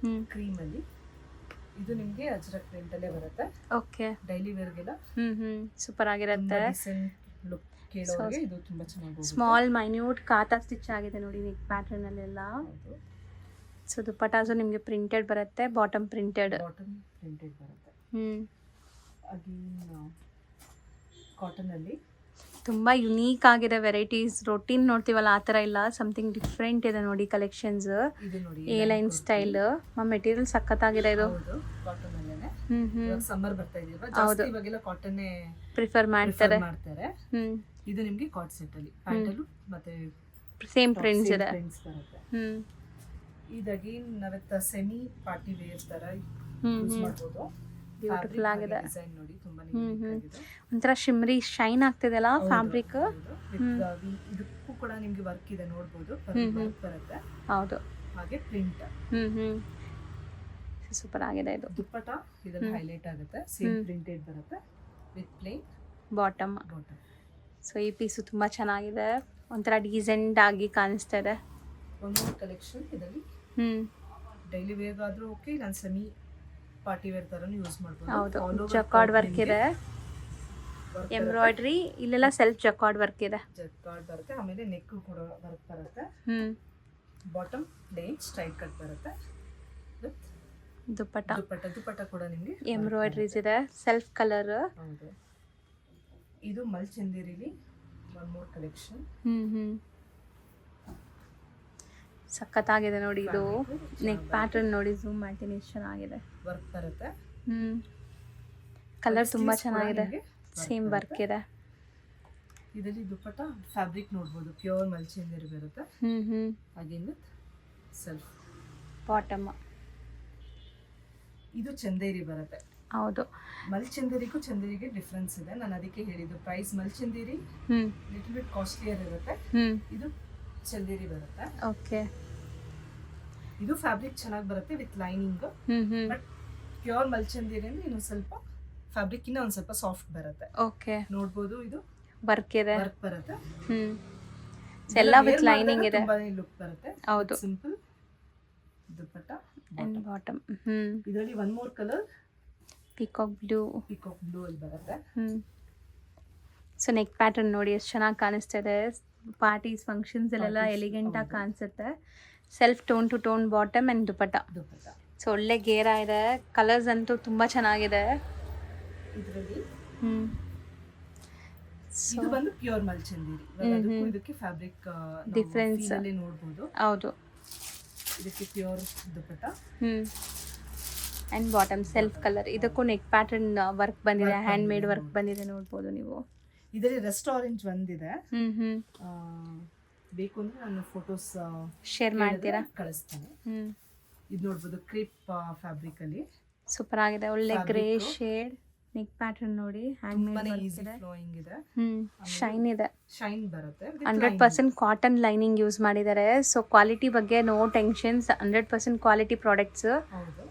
ಕ್ರೀಮ್ ಅಲ್ಲಿ. ಇದು ನಿಮ್ಗೆ ಅಜ್ರಕ್ ಪ್ರಿಂಟ್ ಅಲ್ಲೇ ಬರುತ್ತೆ. ಓಕೆ, ಡೈಲಿ ವೇರ್ಗೆಲ್ಲ ಸೂಪರ್ ಆಗಿರುತ್ತೆ. ಲುಕ್ ಕೇಳೋರಿಗೆ ಇದು ತುಂಬಾ ಚೆನ್ನಾಗಿ ಸ್ಮಾಲ್ ಮೈನ್ಯೂಟ್ ಕಾತಾ ಸ್ಟಿಚ್ ಆಗಿದೆ ನೋಡಿ ನೆಕ್ ಪ್ಯಾಟರ್ನ್ ಅಲ್ಲೆಲ್ಲ. ಸೊ ದುಪಟ್ಟಾಸು ನಿಮಗೆ ಪ್ರಿಂಟೆಡ್ ಬರುತ್ತೆ, ಬಾಟಮ್ ಪ್ರಿಂಟೆಡ್ ಬರುತ್ತೆ. ಅಗೇನ್ ಕಾಟನ್ ಅಲ್ಲಿ ತುಂಬ ಯುನೀಕ್ ಆಗಿದೆ ವೆರೈಟೀಸ್. ರೊಟೀನ್ ನೋಡ್ತೀವಲ್ಲ ಆ ಥರ ಇಲ್ಲ, ಸಮಥಿಂಗ್ ಡಿಫ್ರೆಂಟ್ ಇದೆ ನೋಡಿ ಕಲೆಕ್ಷನ್ಸ್. ಇದು ನೋಡಿ ಎ ಲೈನ್ ಸ್ಟೈಲ್. ಮೆಟೀರಿಯಲ್ ಸಖತ್ತಾಗಿದೆ ಇದು. ಹೌದು ಕಾಟನ್ ಅಲ್ಲೇನೆ. ಹ್ಮ್ ಸಮ್ಮರ್ ಬರ್ತಾ ಇದೆಯಲ್ವಾ, ಜಾಸ್ತಿ ಇವಾಗೆಲ್ಲ ಕಾಟನ್ ಪ್ರಿಫರ್ ಮಾಡ್ತಾರೆ. ಮಾಡ್ತಾರೆ. ಹ್ಮ್ ಇದು ನಿಮ್ಗೆ ಕಾಟ್ ಸೆಟ್ ಅಲ್ಲಿ ಪ್ಯಾಂಟಲು ಮತ್ತೆ ಸೇಮ್ ಪ್ರಿಂಟ್ಸ್ ಇದೆ. ಪ್ರಿಂಟ್ಸ್ ಬರುತ್ತೆ. ಹ್ಮ್ ಇದಾಗೇನ್ ನಾವೆತ್ತ ಸೆಮಿ ಪಾರ್ಟಿ ವೇರ್ ತರ ಯೂಸ್ ಮಾಡ್ಬೋದು. ಬ್ಯೂಟಿಫುಲ್ ಆಗಿದೆ. ಡಿಸೈನ್ ನೋಡಿ ತುಂಬಾನೇ unique ಆಗಿದೆ. ಒಂಥರ ಶಿಮ್ರಿ ಶೈನ್ ಆಗ್ತಿದೆಲ್ಲ ಫ್ಯಾಬ್ರಿಕ್. ಹೌದು. ಇದಕ್ಕೂ ಕೂಡ ನಿಮ್ಗೆ ವರ್ಕ್ ಇದೆ ನೋಡ್ಬೋದು. ವರ್ಕ್ ಬರುತ್ತೆ. ಹೌದು. ಹಾಗೆ ಪ್ರಿಂಟ್. ಸೂಪರ್ ಆಗಿದೆ ಇದು. ದುಪ್ಪಟ ಇದೆಲ್ಲ ಹೈಲೈಟ್ ಆಗುತ್ತೆ. ಸೇಮ್ ಪ್ರಿಂಟೆಡ್ ಬರುತ್ತೆ with plain bottom. Bottom. So ಈ ಪೀಸು ತುಂಬ ಚೆನ್ನಾಗಿದೆ, ಒಂಥರ ಡೀಸೆಂಟ್ ಆಗಿ ಕಾಣಿಸ್ತಾ ಇದೆ. ಒಂದು ಕಲೆಕ್ಷನ್ ಇದರಲ್ಲಿ ಹ್ಮ್ ಡೈಲಿ ವೇರ್ ಆದ್ರೂ ಓಕೆ, ನಾನು ಸೆಮಿ ಪಾರ್ಟಿ ವೇರ್ ತರನು ಯೂಸ್ ಮಾಡ್ಬೋದು. ಹೌದು. ಜಕಾರ್ಡ್ ವರ್ಕ್ ಇದೆ, ಎಂಬ್ರಾಯ್ಡ್ರಿ, ಇಲ್ಲೆಲ್ಲ ಸೆಲ್ಫ್ ಜಕಾರ್ಡ್ ವರ್ಕ್ ಇದೆ. ಜಕಾರ್ಡ್ ಬರುತ್ತೆ. ಆಮೇಲೆ ನೆಕ್ ಕೂಡ ವರ್ಕ್ ಬರುತ್ತೆ. ಬಾಟಮ್ ಪ್ಲೇನ್ ಸ್ಟ್ರೈಟ್ ಕಟ್ ಬರುತ್ತೆ ವಿತ್ ದುಪ್ಪಟ. ದುಪ್ಪಟ ಕೂಡ ನಿಮಗೆ ಎಂಬ್ರಾಯ್ಡ್ರೀಸ್ ಇದೆ, ಸೆಲ್ಫ್ ಕಲರ್. ಹೌದು. ಇದು ಮಲ್ಚಂದೇರಿಲಿ ಒನ್ ಮೋರ್ ಕಲೆಕ್ಷನ್. ಸಖತ್ತಾಗಿದೆ ನೋಡಿ ಇದು. ನೆಕ್ ಪ್ಯಾಟರ್ನ್ ನೋಡಿ, ಝೂಮ್ ಮಾಡ್ತೀನಿ, ಎಷ್ಟು ಚೆನ್ನಾಗಿದೆ. ವರ್ಕ್ ಬರುತ್ತೆ. ಕಲರ್ ತುಂಬಾ ಚೆನ್ನಾಗಿದೆ, ಸೇಮ್ ವರ್ಕ್ ಇದೆ. ಇದರಲ್ಲಿ ದುಪ್ಪಟ ಫ್ಯಾಬ್ರಿಕ್ ನೋಡ್ಬೋದು, ಪ್ಯೂರ್ ಮಲ್ಚಂದೇರಿ ಬರುತ್ತೆ. Again with self bottom. ಇದು ಚಂದೇರಿ ಬರುತ್ತೆ. ಹೌದು. ಮಲ್ಚಂದೇರಿಗೂ ಚಂದೇರಿಗೆ ಡಿಫ್ರೆನ್ಸ್ ಇದೆ. ನಾನು ಅದಕ್ಕೆ ಹೇಳಿದ್ದು ಪ್ರೈಸ್ ಮಲ್ಚಂದೇರಿ ಲಿಟಲ್ ಬಿಟ್ ಕಾಸ್ಟ್ಲಿಯರ್ ಇರುತ್ತೆ. ಇದು ಚಂದೇರಿ ಬರುತ್ತೆ. ಓಕೆ. ಇದು ಫ್ಯಾಬ್ರಿಕ್ ಚೆನ್ನಾಗಿ ಬರುತ್ತೆ ವಿತ್ ಲೈನಿಂಗ್. ಬಟ್ ಪ್ಯೂರ್ ಮಲ್ಚಂದೇರಿ ಅಂದ್ರೆ ಇನ್ನೊಂದು ಸ್ವಲ್ಪ ಫ್ಯಾಬ್ರಿಕ್ ಇನ್ನ ಒಂದ್ ಸ್ವಲ್ಪ ಸಾಫ್ಟ್ ಬರುತ್ತೆ. ಓಕೆ. ನೋಡ್ಬೋದು ಇದು ವರ್ಕ್ ಇದೆ. ವರ್ಕ್ ಬರುತ್ತೆ. ಎಲ್ಲ ವಿತ್ ಲೈನಿಂಗ್ ಇದೆ. ತುಂಬಾನೇ ಲುಕ್ ಬರುತ್ತೆ. ಹೌದು. Simple dupatta and bottom. ಇದರಲ್ಲಿ one more colour peacock blue ಅಲ್ಲಿ ಬರುತ್ತೆ. ಸೊ ನೆಕ್ ಪ್ಯಾಟರ್ನ್ ನೋಡಿ ಎಷ್ಟು ಚೆನ್ನಾಗಿ ಕಾಣಿಸ್ತಾ ಇದೆ. ಪಾರ್ಟೀಸ್ ಫಂಕ್ಷನ್ಸ್ ಅಲ್ಲೆಲ್ಲ ಎಲಿಗೆಂಟ್ ಆಗಿ ಕಾಣಿಸುತ್ತೆ. Self tone to tone bottom and dupatta. So ಒಳ್ಳೆ ಗೇರ ಇದೆ. ಕಲರ್ಸ್ ಅಂತೂ ತುಂಬಾ ಚೆನ್ನಾಗಿದೆ. ಇದರಲ್ಲಿ ಇದು ಬಂದು ಪ್ಯೂರ್ ಮಲ್ಚಂದೇರಿ. ಅದಕ್ಕೂ ಇದಕ್ಕೆ ಫ್ಯಾಬ್ರಿಕ್ ಡಿಫರೆನ್ಸ್ ಅಲ್ಲಿ ನೋಡಬಹುದು. ಹೌದು. ಇದಕ್ಕೆ pure dupatta and bottom self colour. ಇದಕ್ಕೂ ನೆಕ್ ಪ್ಯಾಟರ್ನ್ ವರ್ಕ್ ಬಂದಿದೆ, ಹ್ಯಾಂಡ್ ಮೇಡ್ ವರ್ಕ್ ಬಂದಿದೆ, ನೋಡ್ಬೋದು ನೀವು. ಇದರಲ್ಲಿ ರೆಸ್ಟ್ ಆರೆಂಜ್ ಒಂದಿದೆ. ಬೇಕು ಅಂದ್ರೆ ನಾನು ಫೋಟೋಸ್ ಶೇರ್ ಮಾಡ್ತೀರಾ? ಕಳಿಸ್ತೀನಿ. ಇದು ನೋಡ್ಬೋದು ಕ್ರೇಪ್ ಫ್ಯಾಬ್ರಿಕ್ ಅಲ್ಲಿ ಸೂಪರ್ ಆಗಿದೆ. ಒಳ್ಳೆ ಗ್ರೇ ಶೇಡ್. ನೆಕ್ ಪ್ಯಾಟರ್ನ್ ನೋಡಿ, ಹ್ಯಾಂಡ್ ಮೇಡ್ ಈಸಿ ಫ್ಲೋಯಿಂಗ್ ಇದೆ. ಶೈನ್ ಇದೆ, ಶೈನ್ ಬರುತ್ತೆ. 100% ಕಾಟನ್ ಲೈನಿಂಗ್ ಯೂಸ್ ಮಾಡಿದ್ದಾರೆ. ಸೊ ಕ್ವಾಲಿಟಿ ಬಗ್ಗೆ ನೋ ಟೆನ್ಷನ್ಸ್, 100% ಕ್ವಾಲಿಟಿ ಪ್ರಾಡಕ್ಟ್ಸ್. ಹೌದು.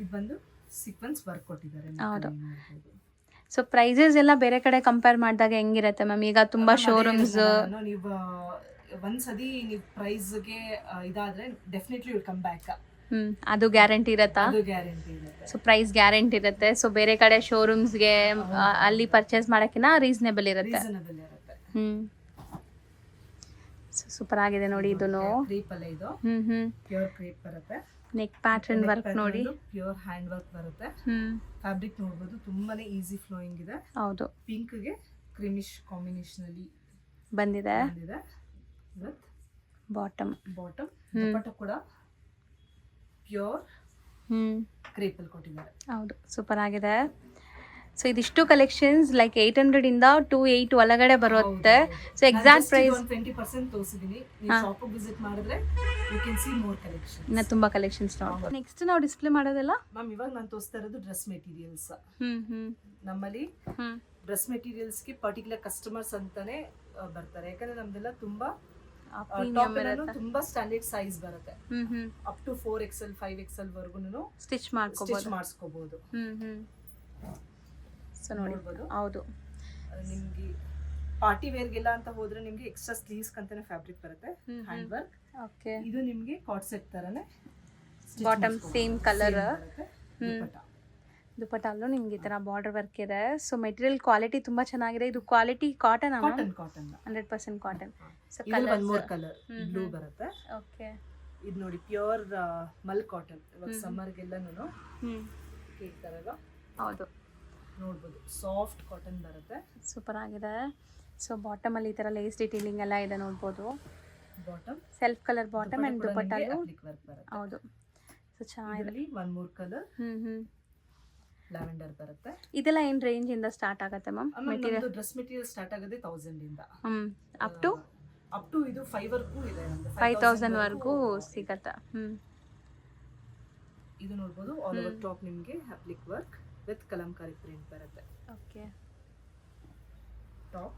ಇದು ಬಂದು ಸೀಕ್ವೆನ್ಸ್ ವರ್ಕ್ ಕೊಟ್ಟಿದ್ದಾರೆ. ಹೌದು. ಸೊ ಪ್ರೈಸಸ್ ಎಲ್ಲ ಬೇರೆ ಕಡೆ ಕಂಪೇರ್ ಮಾಡಿದಾಗ ಹೆಂಗಿರುತ್ತೆ ಮ್ಯಾಮ್? ಈಗ ತುಂಬಾ ಶೋರೂಮ್ಸ್ ನೀವು ಒಂದ್ಸತಿ ನೀವು ಪ್ರೈಸ್ಗೆ ಇದಾದ್ರೆ ಡೆಫಿನೆಟ್ಲಿ ವಿಲ್ ಕಮ್ ಬ್ಯಾಕ್. ಅದು ಗ್ಯಾರಂಟಿ ಇರತ್ತಾ? ಅದು ಗ್ಯಾರಂಟಿ ಇರುತ್ತೆ. ಸೊ ಪ್ರೈಸ್ ಗ್ಯಾರಂಟಿ ಇರುತ್ತೆ. ಸೊ ಬೇರೆ ಕಡೆ ಶೋರೂಮ್ಸ್ಗೆ ಅಲ್ಲಿ ಪರ್ಚೇಸ್ ಮಾಡೋಕ್ಕಿಂತ ರೀಸನೇಬಲ್ ಇರುತ್ತೆ. ಸೂಪರ್ ಆಗಿದೆ ನೋಡಿ. ಇದನ್ನು ಕ್ರೇಪ್ ಅಲ್ಲ, ಇದು ಪ್ಯೂರ್ ಕ್ರೇಪ್ ಬರುತ್ತೆ. ನೆಕ್ ಪ್ಯಾಟರ್ನ್ ವರ್ಕ್ ನೋಡಿ, ಪ್ಯೂರ್ ಹ್ಯಾಂಡ್ ವರ್ಕ್ ಬರುತ್ತೆ. ಫ್ಯಾಬ್ರಿಕ್ ನೋಡಬಹುದು, ತುಂಬಾನೇ ಈಸಿ ಫ್ಲೋಯಿಂಗ್ ಇದೆ. ಹೌದು. ಪಿಂಕ್ ಗೆ ಕ್ರೀಮಿಶ್ ಕಾಂಬಿನೇಷನ್ ಅಲ್ಲಿ ಬಂದಿದೆ. ವಿತ್ ಬಾಟಮ್ ದುಪ್ಪಟ್ಟ ಕೂಡ ಪ್ಯೂರ್ ಕ್ರೇಪ್ ಅಲ್ಲಿ ಕೊಟ್ಟಿದ್ದಾರೆ. ಹೌದು, ಸೂಪರ್ ಆಗಿದೆ. ಸೊ ಇದಿಷ್ಟು ಕಲೆಕ್ಷನ್ಸ್ ಲೈಕ್ 800 ಇಂದ 280 ಒಳಗಡೆ ಬರುತ್ತೆ. ಸೊ ಎಕ್ಸಾಕ್ಟ್ ಪ್ರೈಸ್ 20% ತೋರಿಸಿದೀನಿ. ನೀವು ಶಾಪ್ ವಿಸಿಟ್ ಮಾಡಿದ್ರೆ you can see more collection. ಇನ್ನ ತುಂಬಾ ಕಲೆಕ್ಷನ್ಸ್ ನೋಡಬಹುದು. ನೆಕ್ಸ್ಟ್ ನಾವು ಡಿಸ್ಪ್ಲೇ ಮಾಡೋದಲ್ಲ ಮ್ಯಾಮ್, ಇವಾಗ ನಾನು ತೋರಿಸ್ತಾ ಇರೋದು ಡ್ರೆಸ್ ಮೆಟೀರಿಯಲ್ಸ್. ನಮ್ಮಲ್ಲಿ ಡ್ರೆಸ್ ಮೆಟೀರಿಯಲ್ಸ್ ಗೆ ಪರ್ಟಿಕ್ಯುಲರ್ ಕಸ್ಟಮರ್ಸ್ ಅಂತಾನೆ ಬರ್ತಾರೆ. ಯಾಕಂದ್ರೆ ನಮ್ದೆಲ್ಲ ತುಂಬಾ ತುಂಬಾ ಸ್ಟ್ಯಾಂಡರ್ಡ್ ಸೈಜ್ ಬರುತ್ತೆ. ಅಪ್ ಟು 4XL 5XL ವರ್ಗುನು ಸ್ಟಿಚ್ ಮಾಡಿಸ್ಕೋಬಹುದು. ಸೊ ನೋಡಬಹುದು. ಹೌದು. ನಿಮ್ಗೆ ಪಾರ್ಟಿ ವೇರ್ ಗೆಲ್ಲ ಅಂತ ಹೋದ್ರೆ ನಿಮ್ಗೆ ಎಕ್ಸ್ಟ್ರಾ ಸ್ಲೀವ್ಸ್ ಅಂತಾನೆ ಫ್ಯಾಬ್ರಿಕ್ ಬರುತ್ತೆ, ಹ್ಯಾಂಡ್ ವರ್ಕ್. ಓಕೆ. ಇದು ನಿಮ್ಗೆ ಕಾಟ್ ಸೆಟ್ ತರನೇ ಬಾಟಮ್ ಸೇಮ್ ಕಲರ್. ದುಪ್ಪಟ್ಟಲ್ಲೂ ನಿಮ್ಗೆ ಈ ತರ ಬಾರ್ಡರ್ ವರ್ಕ್ ಇದೆ. ಸೊ ಮೆಟೀರಿಯಲ್ ಕ್ವಾಲಿಟಿ ತುಂಬಾ ಚೆನ್ನಾಗಿದೆ. ಇದು quality cotton 100% cotton. So colour blue ಬರುತ್ತೆ. ಓಕೆ. ಇದು ನೋಡಿ ಪ್ಯೂರ್ ಮಲ್ ಕಾಟನ್. ಇವಾಗ ಸಮ್ಮರ್ ಗೆಲ್ಲನೂ ಕೇಳ್ತಾರಲ್ಲ. ಹೌದು. ನೋಡ್ಬೋದು ಸಾಫ್ಟ್ ಕಾಟನ್ ಬರುತ್ತೆ. ಸೂಪರ್ ಆಗಿದೆ. ಸೊ ಬಾಟಮಲ್ಲಿ ಈ ಥರ ಲೇಸ್ ಡಿಟೇಲಿಂಗ್ ಎಲ್ಲ ಇದೆ ನೋಡ್ಬೋದು. Bottom self colour bottom and ದುಪಟ್ಟಲು ವರ್ಕ್ ಬರುತ್ತೆ. ಹೌದು. ಸೊ ಚೆನ್ನಾಗಿದೆ. ಇದರಲ್ಲಿ 1 more ಕಲರ್ ಹ್ಞೂ ಲ್ಯಾವೆಂಡರ್ ಬರುತ್ತೆ. ಇದೆಲ್ಲ ಏನು ರೇಂಜಿಂದ ಸ್ಟಾರ್ಟ್ ಆಗುತ್ತೆ ಮ್ಯಾಮ್? ನಮ್ದು ಡ್ರೆಸ್ ಮೆಟೀರಿಯಲ್ ಸ್ಟಾರ್ಟ್ ಆಗೋದೇ 1000 ಇಂದ ಅಪ್ ಟು ಇದು 5 ವರೆಗೂ ಇದೆ ನಮ್ದು. 5000 ವರೆಗೂ ಸಿಗತ್ತೆ. ಇದು ನೋಡ್ಬೋದು ಆಲ್ ಓವರ್ ಟಾಪ್ ನಿಮಗೆ ಅಪ್ಲಿಕ್ ವರ್ಕ್ ವಿತ್ ಕಲಂಕಾರಿ ಪ್ರಿಂಟ್ ಬರುತ್ತೆ. Okay. Top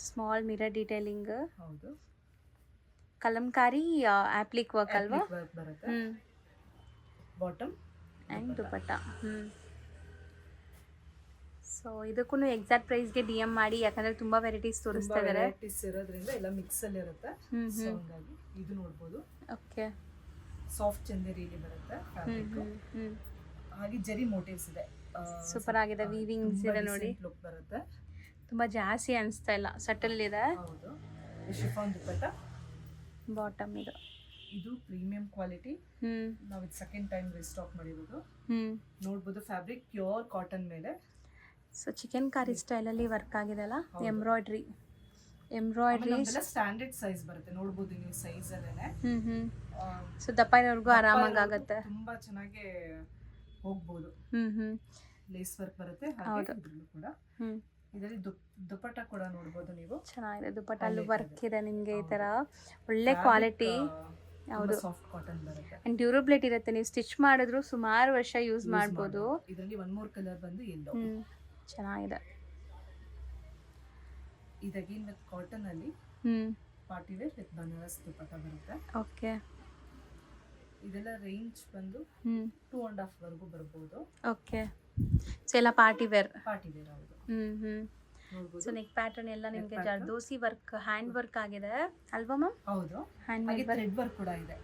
small mirror detailing, ಹೌದು, ಕಲಂಕಾರಿ ಆಪ್ಲಿಕ್ ವರ್ಕ್ ಅಲ್ವಾ? ವರ್ಕ್ ಬರುತ್ತೆ. Bottom and dupatta. ಸೊ ಇದಕ್ಕೂ ಎಕ್ಸಾಕ್ಟ್ ಪ್ರೈಸ್ಗೆ ಡಿ ಎಮ್ ಮಾಡಿ, ಯಾಕಂದ್ರೆ ತುಂಬಾ ವೆರೈಟೀಸ್ ತೋರಿಸ್ತಾ ಇದ್ದಾರೆ. ವೆರೈಟೀಸ್ ಇರೋದ್ರಿಂದ ಎಲ್ಲ ಮಿಕ್ಸ್ ಅಲ್ಲಿ ಇರುತ್ತೆ. ಸೊ ಹಂಗಾಗಿ ಇದು ನೋಡ್ಬೋದು. ಓಕೆ. ಸಾಫ್ಟ್ ಚಂದೇರಿಯಲ್ಲಿ ಬರುತ್ತೆ ಫ್ಯಾಬ್ರಿಕ್. ಹಾಗೆ ಜರಿ ಮೋಟಿವ್ಸ್ ಇದೆ. ಸೂಪರ್ ಆಗಿದೆ. ವೀವಿಂಗ್ಸ್ ಇದೆ ನೋಡಿ. ಲುಕ್ ಬರುತ್ತೆ. ತುಂಬಾ ಜಾಸ್ತಿ ಅನಿಸ್ತಾ ಇಲ್ಲ, ಸಟಲ್ ಇದೆ. ಹೌದು. ಶಿಫಾನ್ ದುಪಟ್ಟ ಬಾಟಮ್ ಇದು. ಇದು ಪ್ರೀಮಿಯಂ ಕ್ವಾಲಿಟಿ. ನಾವು ಇದು ಸೆಕೆಂಡ್ ಟೈಮ್ ರೀಸ್ಟಾಕ್ ಮಾಡಿರೋದು. ನೋಡ್ಬೋದು ಫ್ಯಾಬ್ರಿಕ್ ಪ್ಯೂರ್ ಕಾಟನ್ ಮೇಲೆ. ಸೊ ಚಿಕನ್ ಕಾರಿ ಸ್ಟೈಲಲ್ಲಿ ವರ್ಕ್ ಆಗಿದೆ ಅಲ್ಲ, ಎಂಬ್ರಾಯ್ಡ್ರಿ ಸ್ಟ್ಯಾಂಡರ್ಡ್ ಸೈಜ್ ಬರುತ್ತೆ. ನೋಡ್ಬೋದು ನೀವು ಸೈಜ್ ಅಲ್ಲೇನೆ. ಸೊ ದಪ್ಪ ಇರೋರ್ಗೂ ಆರಾಮಾಗಿ ಆಗುತ್ತೆ. ತುಂಬಾ ಚೆನ್ನಾಗಿ ಹೋಗ್ಬೋದು. ಲೇಸ್ ವರ್ಕ್ ಬರುತ್ತೆ. ಹೌದು. ಇದ್ರಲ್ಲೂ ಕೂಡ ಇದರಲ್ಲಿ ದುಪಟ್ಟ ಕೂಡ ನೋಡ್ಬೋದು ನೀವು. ಚೆನ್ನಾಗಿದೆ. ದುಪಟ್ಟ ಅಲ್ಲೂ ವರ್ಕ್ ಇದೆ ನಿಮಗೆ ಈ ತರ ಒಳ್ಳೆ ಕ್ವಾಲಿಟಿ. ಹೌದು. ಸಾಫ್ಟ್ ಕಾಟನ್ ಬರುತ್ತೆ. ಅಂಡ್ ಡ್ಯೂರಬಿಲಿಟಿ ಇರುತ್ತೆ. ನೀವು ಸ್ಟಿಚ್ ಮಾಡಿದ್ರು ಸುಮಾರು ವರ್ಷ ಯೂಸ್ ಮಾಡ್ಬೋದು. ಇದರಲ್ಲಿ 1 more ಕಲರ್ ಬಂದು ಯೆಲ್ಲೋ. ಚೆನ್ನಾಗಿದೆ. ಇದಗೇನ್ ವಿತ್ ಕಾಟನ್ ಅಲ್ಲಿ party wear with Banaras dupatta ಬರುತ್ತೆ. ಓಕೆ. ಇದೆಲ್ಲ ರೇಂಜ್ ಬಂದು 2.5 ವರೆಗೂ ಬರ್ಬೋದು. ಓಕೆ. ಸೊ ಎಲ್ಲ ಪಾರ್ಟಿ ವೇರ್. ಹೌದು. ಸೊ ನೆಕ್ ಪ್ಯಾಟರ್ನ್ ಎಲ್ಲ ನಿಮಗೆ ಜರ್ದೋಸಿ ವರ್ಕ್, ಹ್ಯಾಂಡ್ ವರ್ಕ್ ಆಗಿದೆ ಅಲ್ವಾ ಮ್ಯಾಮ್? ಹೌದು. ಹ್ಯಾಂಡ್ ಹಾಗೆ ಥ್ರೆಡ್ ವರ್ಕ್ ಕೂಡ ಇದೆ.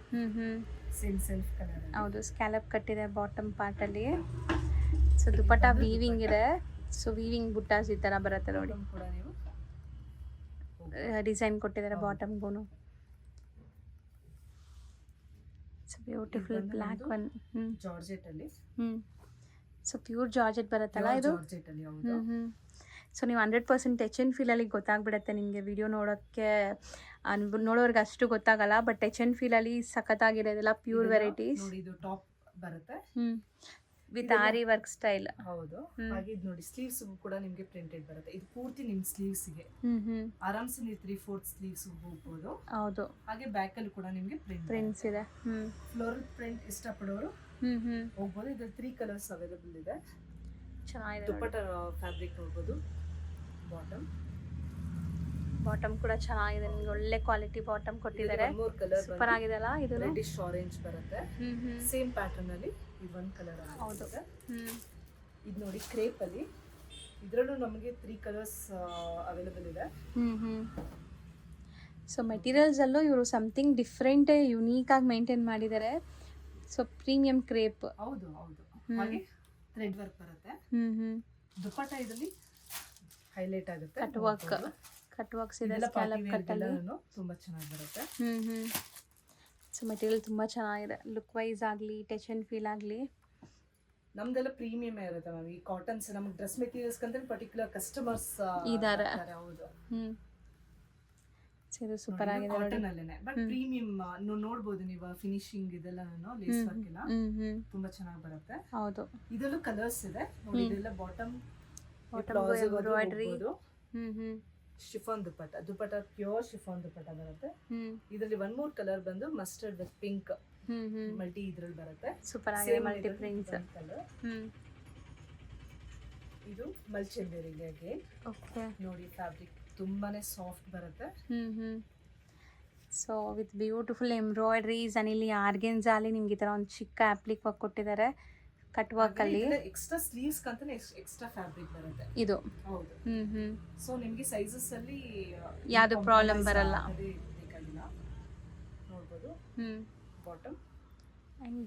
Self colour. ಹೌದು. ಸ್ಕ್ಯಾಲಪ್ ಕಟ್ಟಿದೆ ಬಾಟಮ್ ಪಾರ್ಟ್ ಅಲ್ಲಿ. ಸೊ ದುಪಟ್ಟ ವೀವಿಂಗ್ ಇದೆ. ಸೊ ವೀವಿಂಗ್ ಬುಟ್ಟಾಸ್ ಈ ತರ ಬರುತ್ತೆ ನೋಡಿ. ಕೂಡ ನೀವು ಡಿಸೈನ್ ಕೊಟ್ಟಿದ್ದಾರೆ ಬಾಟಮ್ಗೂ. So beautiful black one. Georgette ಅಲ್ಲಿ. ಸೊ ಪ್ಯೂರ್ ಜಾರ್ಜೆಟ್ ಬರುತ್ತಲ್ಲ ಇದು? ಜಾರ್ಜೆಟ್ ಅಲ್ಲಿ. ಹೌದು. ಸೊ ನೀವು 100% ಟಚ್ ಆ್ಯಂಡ್ ಫೀಲಲ್ಲಿ ಗೊತ್ತಾಗ್ಬಿಡುತ್ತೆ ನಿಮಗೆ. ವಿಡಿಯೋ ನೋಡೋಕ್ಕೆ ನೋಡೋರ್ಗೆ ಅಷ್ಟು ಗೊತ್ತಾಗಲ್ಲ, ಬಟ್ ಟಚ್ ಆ್ಯಂಡ್ ಫೀಲಲ್ಲಿ ಸಖತ್ತಾಗಿರೋದೆಲ್ಲ ಪ್ಯೂರ್ ವೆರೈಟೀಸ್. ನೋಡಿ ಇದು ಟಾಪ್ ಬರುತ್ತೆ ವಿತ್ ಆರಿ ವರ್ಕ್ ಸ್ಟೈಲ್. ಹೌದು. ಹಾಗೆ ಇದು ನೋಡಿ ಸ್ಲೀವ್ಸ್ ಕೂಡ ನಿಮಗೆ ಪ್ರಿಂಟೆಡ್ ಬರುತ್ತೆ. ಇದು ಪೂರ್ತಿ ನಿಮ್ ಸ್ಲೀವ್ಸ್ ಗೆ ಆರಾಮ್ಸೆ ನೀವು 3/4 ಸ್ಲೀವ್ಸ್ ಹೋಗ್ಬೋದು. ಹೌದು. ಹಾಗೆ ಬ್ಯಾಕ್ ಅಲ್ಲಿ ಕೂಡ ನಿಮಗೆ ಪ್ರಿಂಟ್ಸ್ ಇದೆ. ಫ್ಲೋರಲ್ ಪ್ರಿಂಟ್ ಇಷ್ಟಪಡೋರು ಹೋಗ್ಬೋದು. ಇದ್ರಲ್ಲಿ 3 ಕಲರ್ಸ್ ಅವೈಲೇಬಲ್ ಇದೆ. ಚೆನ್ನಾಗಿದೆ. ದುಪಟ್ಟ ಫ್ಯಾಬ್ರಿಕ್ ನೋಡ್ಬೋದು. ಬಾಟಮ್ ಕೂಡ ಚೆನ್ನಾಗಿದೆ. ನಿಮ್ಗೆ ಒಳ್ಳೆ ಕ್ವಾಲಿಟಿ ಬಾಟಮ್ ಕೊಟ್ಟಿದ್ದಾರೆ. ಸೂಪರ್ ಆಗಿದೆ ಅಲ್ಲ ಇದು? ರೆಡಿಶ್ ಆರೆಂಜ್ ಬರುತ್ತೆ. ಸೇಮ್ ಪ್ಯಾಟರ್ನ್ ಅಲ್ಲಿ ಇದು 1 ಕಲರ್. ಹೌದು. ಇದು ನೋಡಿ ಕ್ರೇಪ್ ಅಲ್ಲಿ. ಇದರಲ್ಲೂ ನಮಗೆ 3 ಕಲರ್ಸ್ ಅವೈಲೇಬಲ್ ಇದೆ. ಸೊ ಮೆಟೀರಿಯಲ್ಸ್ ಅಲ್ಲೂ ಇವರು ಸಮಥಿಂಗ್ ಡಿಫ್ರೆಂಟ್ ಯುನೀಕ್ ಆಗಿ ಮೇಂಟೈನ್ ಮಾಡಿದ್ದಾರೆ. So premium crepe. ಹೌದು. ಹಾಗೆ ಥ್ರೆಡ್ ವರ್ಕ್ ಬರುತ್ತೆ. ದುಪಟ್ಟ ಇದರಲ್ಲಿ ಹೈಲೈಟ್ ಆಗುತ್ತೆ. ಕಟ್ ವರ್ಕ್ಸ್ ಇದೆ. ಸ್ಕ್ಯಾಲಪ್ ಕಟ್ ಅಲ್ಲಿ ತುಂಬಾ ಚೆನ್ನಾಗಿ ಬರುತ್ತೆ. ಸೊ ಮೆಟೀರಿಯಲ್ ತುಂಬಾ ಚೆನ್ನಾಗಿದೆ. ಲುಕ್ ವೈಸ್ ಆಗಲಿ, ಟಚ್ ಆ್ಯಂಡ್ ಫೀಲ್ ಆಗಲಿ. ನಮ್ದೆಲ್ಲ ಪ್ರೀಮಿಯಂ ಇರುತ್ತೆ ಮ್ಯಾಮ್. ಈ ಕಾಟನ್ಸ್ ನಮಗೆ ಡ್ರೆಸ್ ಮೆಟೀರಿಯಲ್ಸ್ ಕಂದ್ರೆ ಪರ್ಟಿಕ್ಯುಲರ್ ಕಸ್ಟಮರ್ಸ್ ಇದ್ದಾರೆ. ಹೌದು. ಇದು ಸೂಪರ್ ಆಗಿದೆ ನೋಡಿ. ಕಾಟನ್ ಅಲ್ಲೇನೆ ಬಟ್ ಪ್ರೀಮಿಯಂ ನೋಡಬಹುದು ನೀವು. ಫಿನಿಶಿಂಗ್ ಇದೆಲ್ಲ ಲೇಸ್ ವರ್ಕ್ ಎಲ್ಲ ತುಂಬಾ ಚೆನ್ನಾಗಿ ಬರುತ್ತೆ. ಹೌದು. ಇದರಲ್ಲೂ ಕಲರ್ಸ್ ಇದೆ ನೋಡಿ. ಇದೆಲ್ಲ bottom embroidery. Chiffon dupatta pure chiffon dupatta ಬರುತ್ತೆ. ಇದರಲ್ಲಿ 1 more ಕಲರ್ ಬಂದು ಮಸ್ಟರ್ಡ್ ವಿತ್ ಪಿಂಕ್ ಮಲ್ಟಿ ಇದ್ರಲ್ಲಿ ಬರುತ್ತೆ. ಸೂಪರ್ ಆಗಿದೆ. Multi prints. ಇದು ಮಲ್ಚಂದೇರಿಗೆ ಅಗೇನ್. ಓಕೆ. ನೋಡಿ ಫ್ಯಾಬ್ರಿಕ್ ತುಂಬಾನೇ ಸಾಫ್ಟ್ ಬರುತ್ತೆ. So with beautiful embroideries and ಇಲ್ಲಿ ಆರ್ಗೆನ್ಜಾ ಅಲ್ಲಿ ನಿಮ್ಗೆ ಈ ತರ ಒಂದು ಚಿಕ್ಕ ಆಪ್ಲಿಕ್ ವರ್ಕ್ ಕೊಟ್ಟಿದ್ದಾರೆ. ಕಟ್ ವರ್ಕ್ ಅಲ್ಲಿ ಎಕ್ಸ್ಟ್ರಾ ಸ್ಲೀವ್ಸ್ ಕಂತಾನೆ ಎಕ್ಸ್ಟ್ರಾ ಫ್ಯಾಬ್ರಿಕ್ ಬರುತ್ತೆ ಇದು. ಹೌದು. ಸೊ ನಿಮಗೆ ಸೈಜಸ್ ಅಲ್ಲಿ ಯಾವುದು ಪ್ರಾಬ್ಲಮ್ ಬರಲ್ಲ. ಬೇಕಾಗಿಲ್ಲ. ನೋಡಬಹುದು. ಬಾಟಮ್ ಅಂಡ್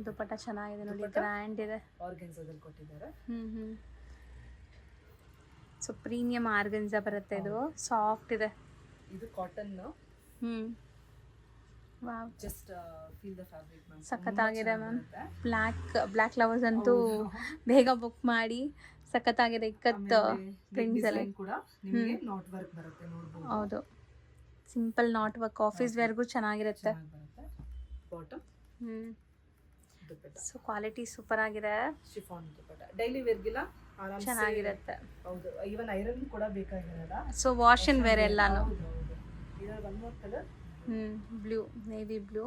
ದುಪಟ್ಟ ಚೆನ್ನಾಗಿದೆ ನೋಡಿ. ಗ್ರ್ಯಾಂಡ್ ಇದೆ. ಆರ್ಗನ್ಜಾದಲ್ಲಿ ಕೊಟ್ಟಿದ್ದಾರೆ. ಸೊ ಪ್ರೀಮಿಯಂ ಆರ್ಗನ್ಜಾ ಬರುತ್ತೆ. ಇದು ಸಾಫ್ಟ್ ಇದೆ. ಇದು cotton. Wow, just feel the fabric ma'am. ಸಖತ್ತಾಗಿದೆ ಮ್ಯಾಮ್. ಬ್ಲ್ಯಾಕ್ ಲವರ್ಸ್ ಅಂತೂ ಬೇಗ ಬುಕ್ ಮಾಡಿ. ಸಖತ್ತಾಗಿದೆ ಇಕ್ಕತ್ ಪ್ರಿಂಟ್ಸ್ ಎಲ್ಲ. ಕೂಡ ನಿಮಗೆ ನಾಟ್ ವರ್ಕ್ ಬರುತ್ತೆ ನೋಡಬಹುದು. ಹೌದು, ಸಿಂಪಲ್ ನಾಟ್ ವರ್ಕ್, ಆಫೀಸ್ ವೇರ್ಗೂ ಚೆನ್ನಾಗಿರುತ್ತೆ. ಬರುತ್ತೆ. ಬಾಟಮ್ ದುಪ್ಪಟ್ಟ ಸೊ ಕ್ವಾಲಿಟಿ ಸೂಪರ್ ಆಗಿದೆ, ಶಿಫಾನ್ ದುಪ್ಪಟ್ಟ ಡೈಲಿ ವೇರ್ಗಿಲ್ಲ ಆರಾಮ ಚೆನ್ನಾಗಿರುತ್ತೆ. ಹೌದು, ಈವನ್ ಐರನ್ ಕೂಡ ಬೇಕಾಗಿರಲ್ಲ. ಸೊ ವಾಶ್ ಅಂಡ್ ವೇರ್ ಎಲ್ಲಾನು. ಇದರ one more colour blue, navy blue,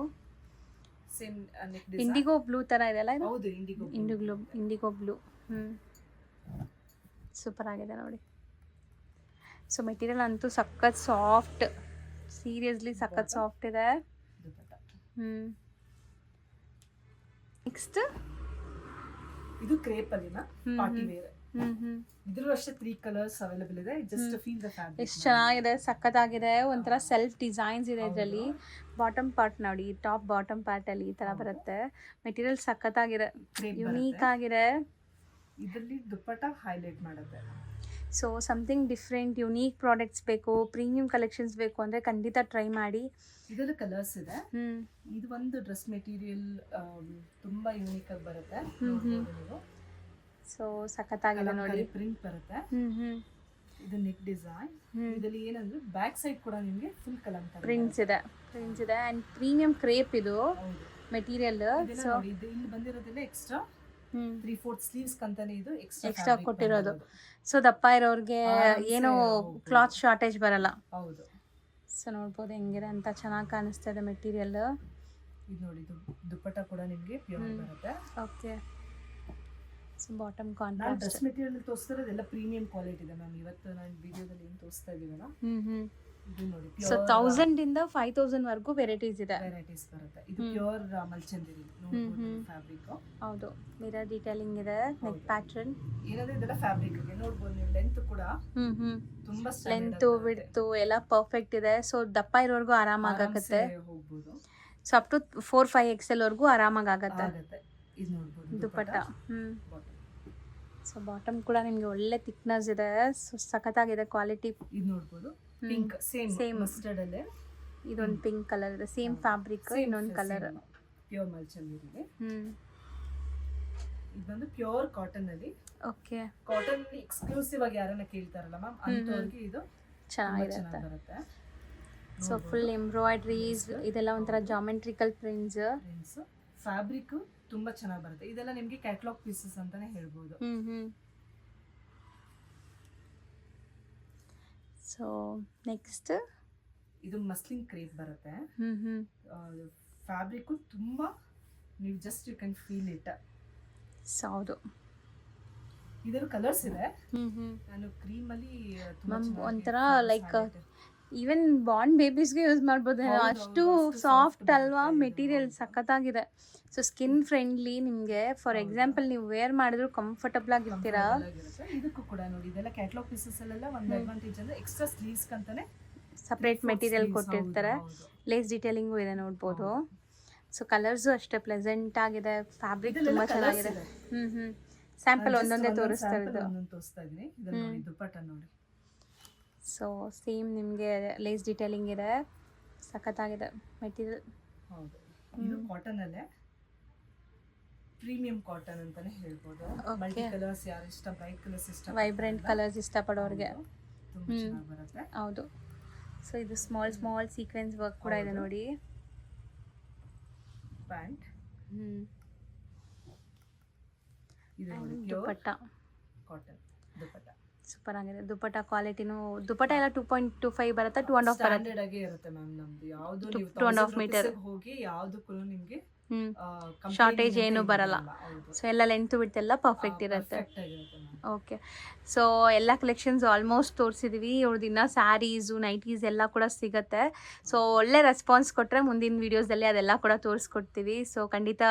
same neck design. IndiGo blue ತರ ಇದೆಲ್ಲ ಇದು. ಹೌದು, ಇಂಡಿಗೋ. IndiGo blue. ಸೂಪರ್ ಆಗಿದೆ ನೋಡಿ. ಸೊ ಮೆಟೀರಿಯಲ್ ಅಂತೂ ಸಖತ್ ಸಾಫ್ಟ್, ಸೀರಿಯಸ್ಲಿ ಸಖತ್ ಸಾಫ್ಟ್ ಇದೆ. ದುಪ್ಪಟ್ಟ ನೆಕ್ಸ್ಟ್ ಇದು ಕ್ರೇಪ್ ಅಲ್ಲಿನ ಪಾರ್ಟಿ ವೇರ್. ಇದ್ರಲ್ಲೂ ಅಷ್ಟೇ 3 ಕಲರ್ಸ್ ಅವೈಲೇಬಲ್ ಇದೆ. Just feel the fabric. ಎಷ್ಟು ಚೆನ್ನಾಗಿದೆ, ಸಖತ್ತಾಗಿದೆ. ಒಂಥರ ಸೆಲ್ಫ್ ಡಿಸೈನ್ಸ್ ಇದೆ ಇದರಲ್ಲಿ. ಬಾಟಮ್ ಪಾರ್ಟ್ ನೋಡಿ, ಟಾಪ್ ಬಾಟಮ್ ಪಾರ್ಟ್ ಅಲ್ಲಿ ಈ ತರ ಬರುತ್ತೆ. ಮೆಟೀರಿಯಲ್ ಸಖತ್ತಾಗಿದೆ, ಯುನೀಕ್ ಆಗಿದೆ. ಇದರಲ್ಲಿ ದುಪ್ಪಟ್ಟ ಹೈಲೈಟ್ ಮಾಡುತ್ತೆ. So something different, unique products ಬೇಕು, ಪ್ರೀಮಿಯಂ ಕಲೆಕ್ಷನ್ಸ್ ಬೇಕು ಅಂದರೆ ಖಂಡಿತ ಟ್ರೈ ಮಾಡಿ. ಇದರಲ್ಲಿ ಕಲರ್ಸ್ ಇದೆ. ಇದು ಒಂದು ಡ್ರೆಸ್ ಮೆಟೀರಿಯಲ್ ತುಂಬಾ ಯುನೀಕ್ ಆಗಿ ಬರುತ್ತೆ. ಸೊ ಸಖತ್ತಾಗಿದೆ ನೋಡಿ. ಪ್ರಿಂಟ್ ಬರುತ್ತೆ. ಇದು ನೆಕ್ ಡಿಸೈನ್. ಇದರಲ್ಲಿ ಏನಂದ್ರೆ ಬ್ಯಾಕ್ ಸೈಡ್ ಕೂಡ ನಿಮಗೆ ಫುಲ್ ಕಲಂಕಾರಿ ಪ್ರಿಂಟ್ಸ್ ಇದೆ ಅಂಡ್ ಪ್ರೀಮಿಯಂ ಕ್ರೇಪ್ ಇದು ಮೆಟೀರಿಯಲ್. ಸೊ ಇಲ್ಲಿ ಬಂದಿರೋದೆಲ್ಲ ಎಕ್ಸ್ಟ್ರಾ 3/4 ಸ್ಲೀವ್ಸ್ ಕಂತಾನೆ ಇದು ಎಕ್ಸ್ಟ್ರಾ ಕೊಟ್ಟಿರೋದು. ಸೊ ದಪ್ಪ ಇರೋರಿಗೆ ಏನು ಕ್ಲಾತ್ ಶಾರ್ಟೇಜ್ ಬರಲ್ಲ. ಹೌದು. ಸೊ ನೋಡ್ಬೋದು ಹೆಂಗಿದೆ ಅಂತ, ಚೆನ್ನಾಗಿ ಕಾಣಿಸ್ತಾ ಇದೆ ಮೆಟೀರಿಯಲ್. ಇದು ನೋಡಿ, ದುಪ್ಪಟ್ಟ ಕೂಡ ನಿಮಗೆ ಪ್ಯೂರ್ ಬರುತ್ತೆ. ಓಕೆ. ಸೊ ಬಾಟಮ್ ನಾನು ಕಾಂಟ್ರಾಸ್ಟ್. ಡ್ರೆಸ್ ಮೆಟೀರಿಯಲ್ ತೋರಿಸ್ತಿರೋದೆಲ್ಲ ಪ್ರೀಮಿಯಂ ಕ್ವಾಲಿಟಿ ಇದೆ ಮ್ಯಾಮ್. ಇವತ್ತು ನಾನು ವಿಡಿಯೋದಲ್ಲಿ ಏನು ತೋರಿಸ್ತಾ ಇದೀವಲ್ಲ, ಇದು ನೋಡಿ ಸೊ 1000 ಇಂದ 5000 ವರೆಗೂ ವೆರೈಟೀಸ್ ಇದೆ. ವೆರೈಟೀಸ್ ಬರುತ್ತೆ. ಇದು ಪ್ಯೂರ್ ಮಲ್ಚಂದಿರಿ ಫ್ಯಾಬ್ರಿಕ್. ಹೌದು, ಮಿರರ್ ಡೀಟೇಲಿಂಗ್ ಇದೆ, ನೆಕ್ ಪ್ಯಾಟರ್ನ್. ಏನಂದ್ರೆ ಇದೆಲ್ಲ ಫ್ಯಾಬ್ರಿಕ್ ಗೆ ನೋಡಬಹುದು ನೀವು. ಲೆಂತ್ ಕೂಡ ತುಂಬಾ ಲೆಂತ್ ವಿಡ್ತ್ ಎಲ್ಲ ಪರ್ಫೆಕ್ಟ್ ಇದೆ. ಸೊ ದಪ್ಪ ಇರೋರ್ಗೂ ಆರಾಮಾಗುತ್ತೆ. ಹೋಗ್ಬೋದು. ಸೊ ಅಪ್ ಟು 4-5 XL ವರ್ಗೂ ಆರಾಮಾಗಿ ಆಗುತ್ತೆ. ಇದು ನೋಡಬಹುದು ದುಪ್ಪಟ್ಟ. ಸೊ ಬಾಟಮ್ ಕೂಡ ನಿಮ್ಗೆ ಒಳ್ಳೆ ಥಿಕ್ನೆಸ್ ಇದೆ, ಸೊ ಸಖತ್ತಾಗಿದೆ ಕ್ವಾಲಿಟಿ. ಇದು ನೋಡಬಹುದು, ಪಿಂಕ್ ಸೇಮ್ ಮಸ್ಟರ್ಡ್ ಅಲ್ಲೇ ಇದೊಂದು ಪಿಂಕ್ ಕಲರ್ ಇದೆ, ಸೇಮ್ ಫ್ಯಾಬ್ರಿಕ್, ಇನ್ನೊಂದು ಕಲರ್. ಪ್ಯೂರ್ ಮಲ್ಚಂದಿರಿ. ಇದು ಬಂದು ಪ್ಯೂರ್ ಕಾಟನ್ ಅಲ್ಲಿ. ಓಕೆ. ಕಾಟನ್ ಎಕ್ಸ್ಕ್ಲೂಸಿವ್ ಆಗಿ ಯಾರನ್ನ ಕೇಳ್ತಾರಲ್ಲ ಮ್ಯಾಮ್, ಅಂತವರಿಗೆ ಇದು ಚೆನ್ನಾಗಿರುತ್ತೆ. ಸೊ ಫುಲ್ ಎಂಬ್ರಾಯ್ಡ್ರೀಸ್, ಇದೆಲ್ಲ ಒಂಥರ ಜಾಮೆಟ್ರಿಕಲ್ ಪ್ರಿಂಟ್ಸ್. ಫ್ಯಾಬ್ರಿಕ್ ತುಂಬಾ ಚೆನ್ನಾಗಿ ಬರುತ್ತೆ. ಇದೆಲ್ಲ ನಿಮ್ಗೆ ಕ್ಯಾಟಲಾಗ್ ಪೀಸಸ್ ಅಂತಾನೆ ಹೇಳ್ಬೋದು. ಸೊ ನೆಕ್ಸ್ಟ್ ಇದು ಮಸ್ಲಿನ್ ಕ್ರೇಪ್ ಬರುತ್ತೆ. ಫ್ಯಾಬ್ರಿಕ್ ತುಂಬಾ, ನೀವು just you can feel it. ಹೌದು. ಇದರ ಕಲರ್ಸ್ ಇದೆ. ನಾನು ಕ್ರೀಮ್ ಅಲ್ಲಿ ಒಂಥರ ಲೈಕ್ ಈವನ್ ಬಾರ್ನ್ ಬೇಬೀಸ್ಗೆ ಯೂಸ್ ಮಾಡ್ಬೋದು, ಅಷ್ಟು ಸಾಫ್ಟ್ ಅಲ್ವಾ ಮೆಟೀರಿಯಲ್, ಸಖತ್ತಾಗಿದೆ. ಸೊ ಸ್ಕಿನ್ ಫ್ರೆಂಡ್ಲಿ, ನಿಮಗೆ ಫಾರ್ ಎಕ್ಸಾಂಪಲ್ ನೀವು ವೇರ್ ಮಾಡಿದ್ರು ಕಂಫರ್ಟಬಲ್ ಆಗಿರ್ತೀರಾ. ಇದಕ್ಕೂ ಕೂಡ ನೋಡಿ, ಇದೆಲ್ಲ ಕ್ಯಾಟಲಾಗ್ ಪೀಸಸ್ ಅಲ್ಲೆಲ್ಲ ಒಂದು ಅಡ್ವಾಂಟೇಜ್ ಅಂದ್ರೆ ಎಕ್ಸ್ಟ್ರಾ ಸ್ಲೀವ್ಸ್ ಅಂತಾನೆ ಸಪ್ರೇಟ್ ಮೆಟೀರಿಯಲ್ ಕೊಟ್ಟಿರ್ತಾರೆ. ಲೇಸ್ ಡೀಟೇಲಿಂಗು ಇದೆ ನೋಡ್ಬೋದು. ಸೊ ಕಲರ್ಸು ಅಷ್ಟೇ ಪ್ಲೆಸೆಂಟ್ ಆಗಿದೆ, ಫ್ಯಾಬ್ರಿಕ್ ತುಂಬಾ ಚೆನ್ನಾಗಿದೆ. ಸ್ಯಾಂಪಲ್ ಒಂದೊಂದೇ ತೋರಿಸ್ತಾ ಇದ್ದೀನಿ. ಇದನ್ನ ನೋಡಿ, ದುಪ್ಪಟ್ಟ ನೋಡಿ. ಸೊ ಸೇಮ್ ನಿಮಗೆ ಲೇಸ್ ಡೀಟೇಲಿಂಗ್ ಇದೆ, ಸಖತ್ತಾಗಿದೆ ಮೆಟೀರಿಯಲ್. ಹೌದು, ಇದು ಕಾಟನ್ ಅಲ್ಲೇ ಪ್ರೀಮಿಯಂ ಕಾಟನ್ ಅಂತಾನೆ ಹೇಳ್ಬೋದು. ಮಲ್ಟಿ ಕಲರ್ಸ್ ಯಾರು ಇಷ್ಟ, ಬ್ರೈಟ್ ಕಲರ್ಸ್ ಇಷ್ಟ, ವೈಬ್ರೆಂಟ್ ಕಲರ್ಸ್ ಇಷ್ಟಪಡೋರಿಗೆ ತುಂಬಾ ಚೆನ್ನಾಗಿ ಬರುತ್ತೆ. ಹೌದು. ಸೊ ಇದು ಸ್ಮಾಲ್ ಸೀಕ್ವೆನ್ಸ್ ವರ್ಕ್ ಕೂಡ ಇದೆ ನೋಡಿ. ಪ್ಯಾಂಟ್. ಇದು ನೋಡಿ, ದುಪ್ಪಟ್ಟ ಕಾಟನ್ ದುಪ್ಪಟ್ಟ ಸೂಪರ್ ಆಗಿದೆ. ದುಪ್ಪಟ್ಟ ಕ್ವಾಲಿಟಿನೂ, ದುಪ್ಪಟ್ಟ ಎಲ್ಲ 2.25 ಬರುತ್ತೆ, 2.5 ಬರುತ್ತೆ. ಸ್ಟ್ಯಾಂಡರ್ಡ್ ಆಗಿ ಇರುತ್ತೆ ಮ್ಯಾಮ್. ನಮ್ದು ಯಾವುದು 2.5 ಮೀಟರ್ ಹೋಗಿ ಯಾವ್ದಕ್ಕೂ ನಿಮ್ಗೆ ಶಾರ್ಟೇಜ್ ಏನು ಬರಲ್ಲ. ಸೊ ಎಲ್ಲ ಲೆಂತ್ ವಿಡ್ತ್ ಎಲ್ಲ ಪರ್ಫೆಕ್ಟ್ ಇರುತ್ತೆ. ಓಕೆ. ಸೊ ಎಲ್ಲ ಕಲೆಕ್ಷನ್ಸ್ ಆಲ್ಮೋಸ್ಟ್ ತೋರಿಸಿದ್ವಿ. ಇವ್ರದಿನ್ನ ಸ್ಯಾರೀಸು, ನೈಟೀಸ್ ಎಲ್ಲ ಕೂಡ ಸಿಗುತ್ತೆ. ಸೊ ಒಳ್ಳೆ ರೆಸ್ಪಾನ್ಸ್ ಕೊಟ್ಟರೆ ಮುಂದಿನ ವೀಡಿಯೋಸಲ್ಲಿ ಅದೆಲ್ಲ ಕೂಡ ತೋರಿಸ್ಕೊಡ್ತೀವಿ. ಸೊ ಖಂಡಿತ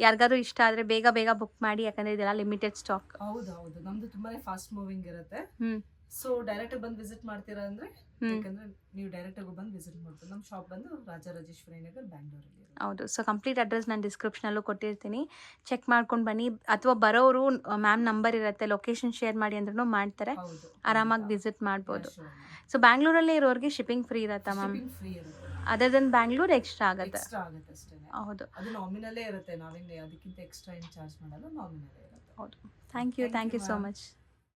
ಯಾರಿಗಾದ್ರೂ ಇಷ್ಟ ಆದರೆ ಬೇಗ ಬುಕ್ ಮಾಡಿ, ಯಾಕಂದರೆ ಇದೆಲ್ಲ ಲಿಮಿಟೆಡ್ ಸ್ಟಾಕ್. ಹೌದು, ನಮ್ದು ತುಂಬಾನೇ ಫಾಸ್ಟ್ ಮೂವಿಂಗ್ ಇರುತ್ತೆ. ಸೊ ಡೈರೆಕ್ಟ್ ಬಂದು ವಿಸಿಟ್ ಮಾಡ್ತೀರಾ ಅಂದ್ರೆ, ಯಾಕಂದ್ರೆ ನೀವು ಡೈರೆಕ್ಟ್ ಆಗಿ ಬಂದು ವಿಸಿಟ್ ಮಾಡ್ಬೋದು. ನಮ್ಮ ಶಾಪ್ ಬಂದು ರಾಜರಾಜೇಶ್ವರಿ ನಗರ್, ಬ್ಯಾಂಗ್ಳೂರಲ್ಲಿ. ಹೌದು. ಸೊ ಕಂಪ್ಲೀಟ್ ಅಡ್ರೆಸ್ ನಾನು ಡಿಸ್ಕ್ರಿಪ್ಷನಲ್ಲೂ ಕೊಟ್ಟಿರ್ತೀನಿ, ಚೆಕ್ ಮಾಡ್ಕೊಂಡು ಬನ್ನಿ. ಅಥವಾ ಬರೋರು ಮ್ಯಾಮ್ ನಂಬರ್ ಇರುತ್ತೆ, ಲೊಕೇಶನ್ ಶೇರ್ ಮಾಡಿ ಅಂದ್ರೂ ಮಾಡ್ತಾರೆ, ಆರಾಮಾಗಿ ವಿಸಿಟ್ ಮಾಡ್ಬೋದು. ಸೊ ಬ್ಯಾಂಗ್ಳೂರಲ್ಲೇ ಇರೋರಿಗೆ ಶಿಪ್ಪಿಂಗ್ ಫ್ರೀ ಇರುತ್ತಾ ಮ್ಯಾಮ್? ಫ್ರೀ ಇರುತ್ತೆ. ಅದರ್ ದೆನ್ ಬ್ಯಾಂಗ್ಳೂರ್ ಎಕ್ಸ್ಟ್ರಾ ಆಗುತ್ತೆ. ಎಕ್ಸ್ಟ್ರಾ ಆಗುತ್ತೆ ಅಷ್ಟೇ. ಹೌದು ಅದು ನಾಮಿನಲ್ಲೇ ಇರುತ್ತೆ, ನಾವೇನು ಅದಕ್ಕಿಂತ ಎಕ್ಸ್ಟ್ರಾ ಏನು ಚಾರ್ಜ್ ಮಾಡಲ್ಲ, ನಾಮಿನಲ್ಲೇ ಇರುತ್ತೆ. ಹೌದು. Thank you so much.